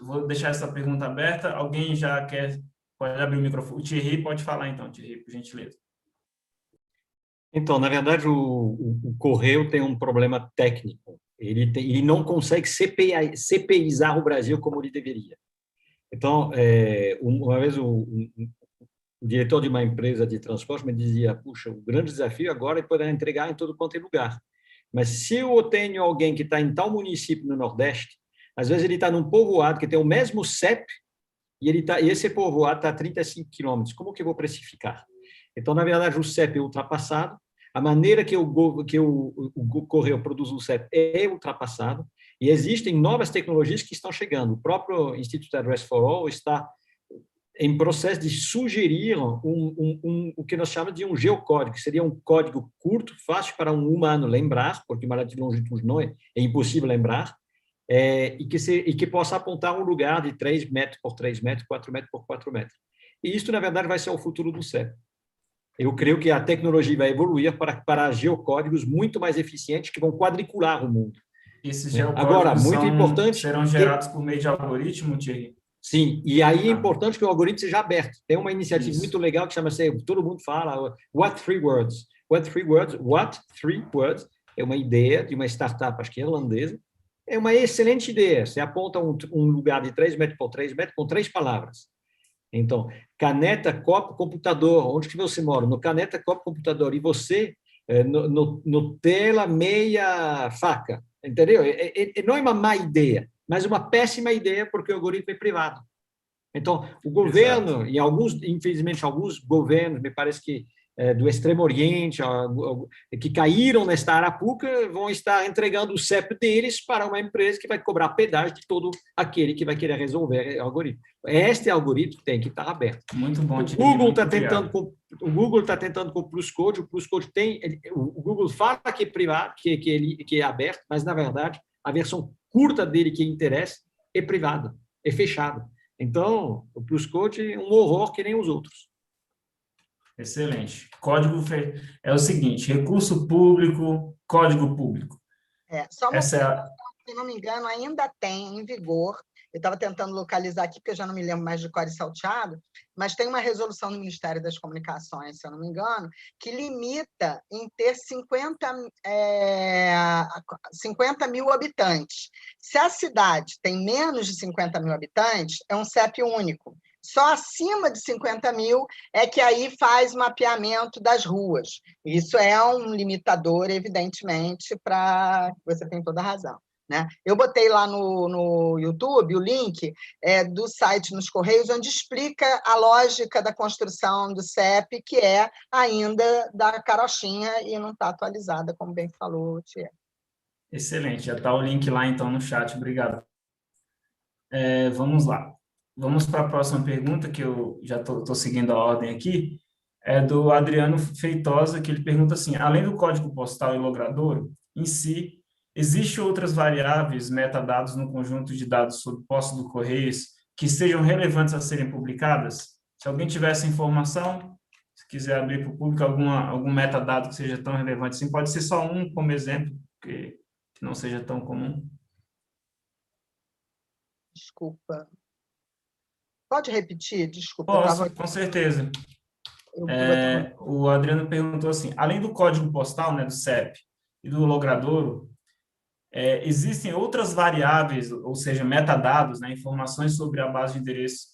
vou deixar essa pergunta aberta. Alguém já pode abrir o microfone? O Thierry pode falar, então, Thierry, por gentileza. Então, na verdade, o Correio tem um problema técnico. Ele não consegue CPIzar o Brasil como ele deveria. Então, uma vez o diretor de uma empresa de transporte me dizia: puxa, o grande desafio agora é poder entregar em todo quanto é lugar. Mas se eu tenho alguém que está em tal município no Nordeste, às vezes ele está num povoado que tem o mesmo CEP e esse povoado está a 35 quilômetros. Como que eu vou precificar? Então, na verdade, o CEP é ultrapassado. A maneira que o Correio produz o CEP é ultrapassado. E existem novas tecnologias que estão chegando. O próprio Instituto Address for All está em processo de sugerir o que nós chamamos de um geocódigo, que seria um código curto, fácil para um humano lembrar, porque uma latitude e longitude não é impossível lembrar, e que possa apontar um lugar de 3 metros por 3 metros, 4 metros por 4 metros. E isso, na verdade, vai ser o futuro do CEP. Eu creio que a tecnologia vai evoluir para geocódigos muito mais eficientes que vão quadricular o mundo. Esses geocódigos agora, muito importante, serão gerados por meio de algoritmo, Thierry? Sim, e aí é importante que o algoritmo seja aberto. Tem uma iniciativa muito legal que chama-se, todo mundo fala, What Three Words? What Three Words é uma ideia de uma startup, acho que é irlandesa. É uma excelente ideia. Você aponta um lugar de 3 metros por 3 metros com 3 palavras. Então, caneta, copo, computador. Onde que você mora? No caneta, copo, computador. E você, no tela, meia, faca. Entendeu? Não é uma má ideia, mas uma péssima ideia porque o algoritmo é privado. Então, o governo, e infelizmente, alguns governos, me parece que do Extremo Oriente, que caíram nesta arapuca, vão estar entregando o CEP deles para uma empresa que vai cobrar pedágio de todo aquele que vai querer resolver o algoritmo. Este algoritmo tem que estar aberto. Muito bom. O Google está tentando com o Plus Code. O Plus Code o Google fala que é privado, que é aberto, mas na verdade a versão curta dele que interessa é privada, é fechada. Então, o Plus Code é um horror que nem os outros. Excelente. Código é o seguinte: recurso público, código público. Só uma se eu não me engano, ainda tem em vigor. Eu estava tentando localizar aqui, porque eu já não me lembro mais de cor e salteado, mas tem uma resolução do Ministério das Comunicações, se eu não me engano, que limita em ter 50 mil habitantes. Se a cidade tem menos de 50 mil habitantes, é um CEP único. Só acima de 50 mil é que aí faz mapeamento das ruas. Isso é um limitador, evidentemente, para... Você tem toda a razão. Né? Eu botei lá no YouTube o link do site nos Correios, onde explica a lógica da construção do CEP, que é ainda da carochinha e não está atualizada, como bem falou o Thierry. Excelente, já está o link lá, então, no chat. Obrigado Vamos lá. Vamos para a próxima pergunta, que eu já estou seguindo a ordem aqui. É do Adriano Feitosa, que ele pergunta assim: além do código postal e logradouro em si, existem outras variáveis, metadados no conjunto de dados sobre posse do Correios que sejam relevantes a serem publicadas? Se alguém tiver essa informação, se quiser abrir para o público algum metadado que seja tão relevante assim, pode ser só um como exemplo, que não seja tão comum. Desculpa. Pode repetir? Desculpa. Posso, com certeza. O Adriano perguntou assim: além do código postal, né, do CEP e do logradouro, existem outras variáveis, ou seja, metadados, né, informações sobre a base de endereço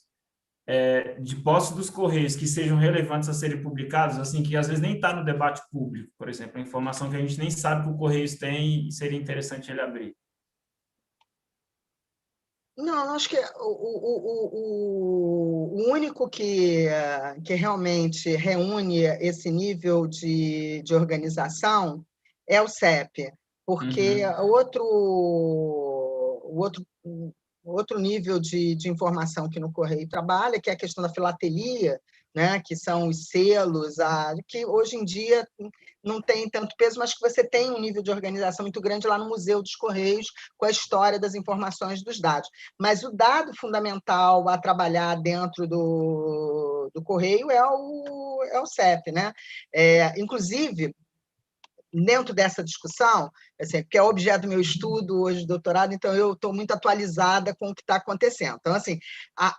de posse dos Correios que sejam relevantes a serem publicados, assim, que às vezes nem está no debate público, por exemplo, a informação que a gente nem sabe que o Correios tem e seria interessante ele abrir. Não, acho que o único que realmente reúne esse nível de organização é o CEP, porque outro nível de informação que no Correio trabalha, que é a questão da filatelia, né, que são os selos, que hoje em dia não tem tanto peso, mas que você tem um nível de organização muito grande lá no Museu dos Correios, com a história das informações dos dados. Mas o dado fundamental a trabalhar dentro do Correio é o CEP, né? Inclusive, dentro dessa discussão, assim, que é objeto do meu estudo hoje de doutorado, então eu estou muito atualizada com o que está acontecendo. Então, assim,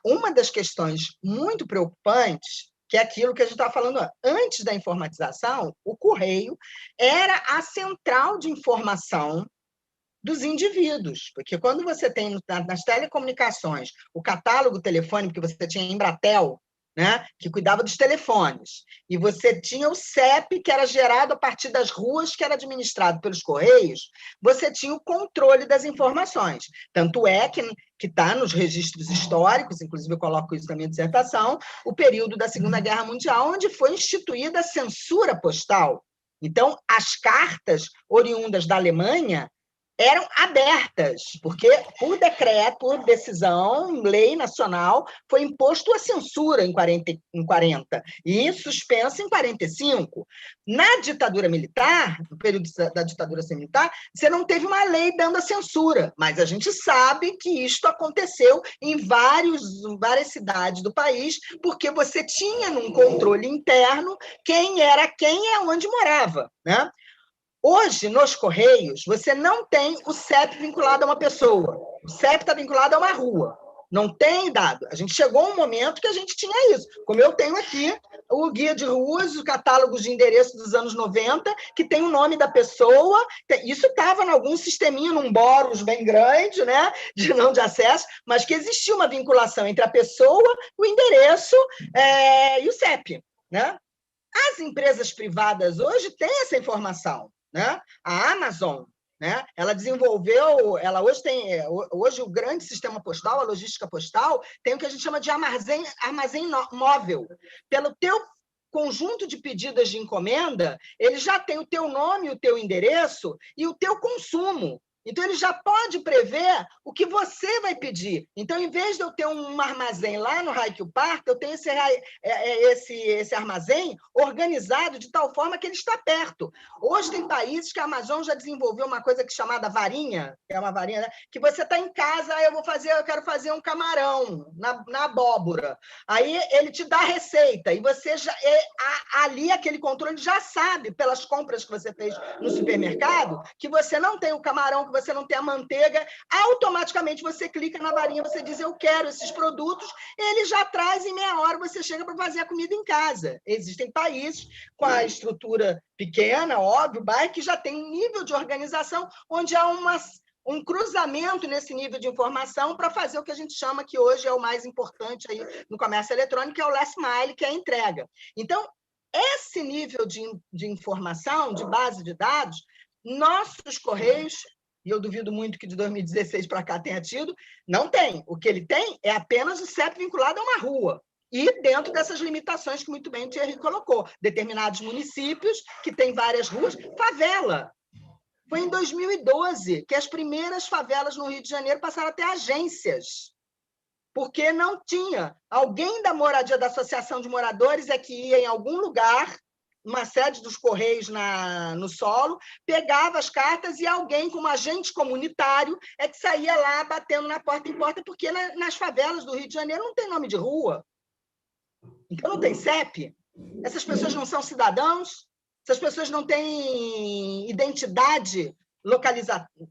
uma das questões muito preocupantes, que é aquilo que a gente estava falando antes da informatização, o Correio era a central de informação dos indivíduos, porque quando você tem nas telecomunicações o catálogo telefônico que você tinha em Embratel, né, que cuidava dos telefones, e você tinha o CEP, que era gerado a partir das ruas, que era administrado pelos Correios, você tinha o controle das informações. Tanto é que está nos registros históricos, inclusive eu coloco isso na minha dissertação, o período da Segunda Guerra Mundial, onde foi instituída a censura postal. Então, as cartas oriundas da Alemanha eram abertas, porque por decreto, por decisão, lei nacional, foi imposto a censura em 40 e suspensa em 45. Na ditadura militar, no período da ditadura militar, você não teve uma lei dando a censura, mas a gente sabe que isto aconteceu em várias cidades do país, porque você tinha num controle interno quem era quem e onde morava, né? Hoje, nos Correios, você não tem o CEP vinculado a uma pessoa. O CEP está vinculado a uma rua. Não tem dado. A gente chegou a um momento que a gente tinha isso. Como eu tenho aqui o guia de ruas, os catálogos de endereço dos anos 90, que tem o nome da pessoa. Isso estava em algum sisteminha, num Boros bem grande, né, de não de acesso, mas que existia uma vinculação entre a pessoa, o endereço e o CEP, né? As empresas privadas hoje têm essa informação. Né? A Amazon, né? Ela desenvolveu, hoje o grande sistema postal, a logística postal, tem o que a gente chama de armazém móvel. Pelo teu conjunto de pedidas de encomenda, ele já tem o teu nome, o teu endereço e o teu consumo. Então, ele já pode prever o que você vai pedir. Então, em vez de eu ter um armazém lá no Highfield Park, eu tenho esse armazém organizado de tal forma que ele está perto. Hoje, tem países que a Amazon já desenvolveu uma coisa chamada varinha, que é uma varinha, né? Que você está em casa, eu quero fazer um camarão na abóbora. Aí, ele te dá a receita, e você já ali, aquele controle já sabe, pelas compras que você fez no supermercado, que você não tem o camarão, que você não tem a manteiga, automaticamente você clica na varinha, você diz, eu quero esses produtos, ele já traz em meia hora, você chega para fazer a comida em casa. Existem países com a estrutura pequena, óbvio, que já tem um nível de organização onde há um cruzamento nesse nível de informação para fazer o que a gente chama, que hoje é o mais importante aí no comércio eletrônico, que é o last mile, que é a entrega. Então, esse nível de informação, de base de dados, nossos Correios, e eu duvido muito que de 2016 para cá tenha tido, não tem. O que ele tem é apenas o CEP vinculado a uma rua. E dentro dessas limitações que muito bem o Thierry colocou. Determinados municípios que têm várias ruas, favela. Foi em 2012 que as primeiras favelas no Rio de Janeiro passaram a ter agências. porque não tinha. Alguém da moradia, da associação de moradores, é que ia em algum lugar, uma sede dos Correios no solo, pegava as cartas e alguém, como agente comunitário, é que saía lá batendo na porta em porta, porque nas favelas do Rio de Janeiro não tem nome de rua. Então, não tem CEP. Essas pessoas não são cidadãos, essas pessoas não têm identidade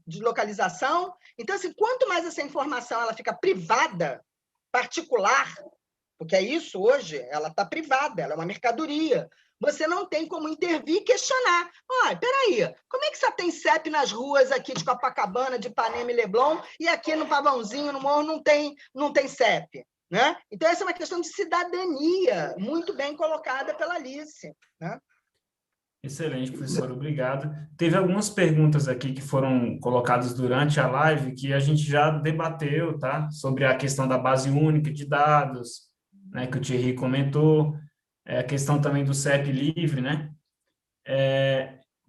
de localização. Então, assim, quanto mais essa informação ela fica privada, particular, porque é isso hoje, ela está privada, ela é uma mercadoria. Você não tem como intervir e questionar. Olha, peraí, como é que só tem CEP nas ruas aqui de Copacabana, de Ipanema e Leblon, e aqui no Pavãozinho, no Morro, não tem CEP? Né? Então, essa é uma questão de cidadania, muito bem colocada pela Alice. Né? Excelente, professor, obrigado. Teve algumas perguntas aqui que foram colocadas durante a live que a gente já debateu, tá? Sobre a questão da base única de dados, né, que o Thierry comentou, a questão também do CEP livre, né?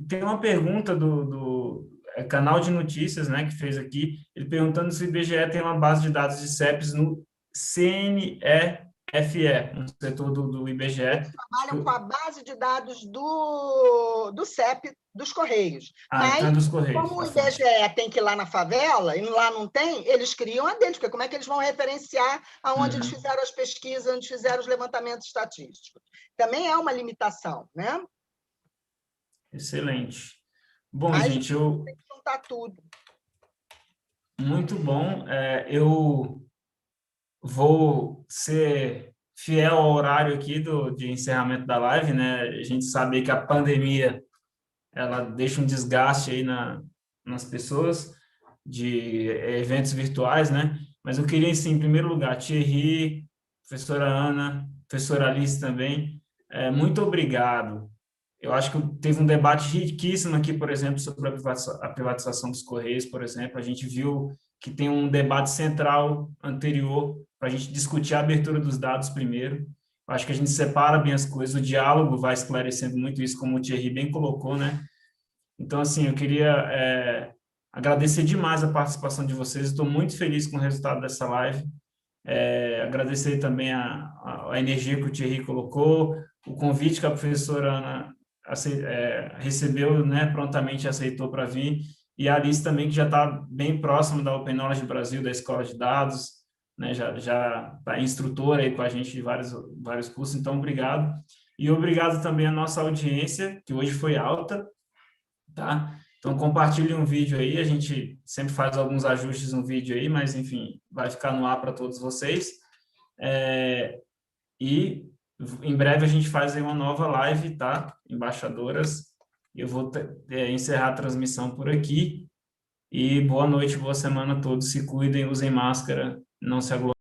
Tem uma pergunta do canal de notícias, né, que fez aqui, ele perguntando se o IBGE tem uma base de dados de CEPs no CNEFE, um setor do IBGE. Eles trabalham com a base de dados do CEP dos Correios. Mas, então dos Correios, como o IBGE tem que ir lá na favela, e lá não tem, eles criam a deles, porque como é que eles vão referenciar aonde eles fizeram as pesquisas, onde fizeram os levantamentos estatísticos? Também é uma limitação, né? Excelente. Bom, mas, gente, tem que juntar tudo. Muito bom. Eu vou ser fiel ao horário aqui de encerramento da live, né? A gente sabe que a pandemia ela deixa um desgaste aí nas pessoas de eventos virtuais, né? Mas eu queria, assim, em primeiro lugar, Thierry, professora Ana, professora Alice também, muito obrigado. Eu acho que teve um debate riquíssimo aqui, por exemplo, sobre a privatização dos Correios, por exemplo. A gente viu que tem um debate central anterior para a gente discutir a abertura dos dados primeiro. Eu acho que a gente separa bem as coisas, o diálogo vai esclarecendo muito isso, como o Thierry bem colocou, né? Então, assim, eu queria agradecer demais a participação de vocês. Estou muito feliz com o resultado dessa live. Agradecer também a energia que o Thierry colocou, o convite que a professora Ana recebeu, né, prontamente aceitou para vir, e a Alice também, que já está bem próxima da Open Knowledge Brasil, da Escola de Dados, né, já está instrutora aí com a gente de vários cursos, então obrigado. E obrigado também à nossa audiência, que hoje foi alta, tá? Então compartilhe um vídeo aí, a gente sempre faz alguns ajustes no vídeo aí, mas enfim, vai ficar no ar para todos vocês. E em breve a gente faz aí uma nova live, tá? Embaixadoras. Eu vou encerrar a transmissão por aqui. E boa noite, boa semana a todos. Se cuidem, usem máscara, não se aglomerem.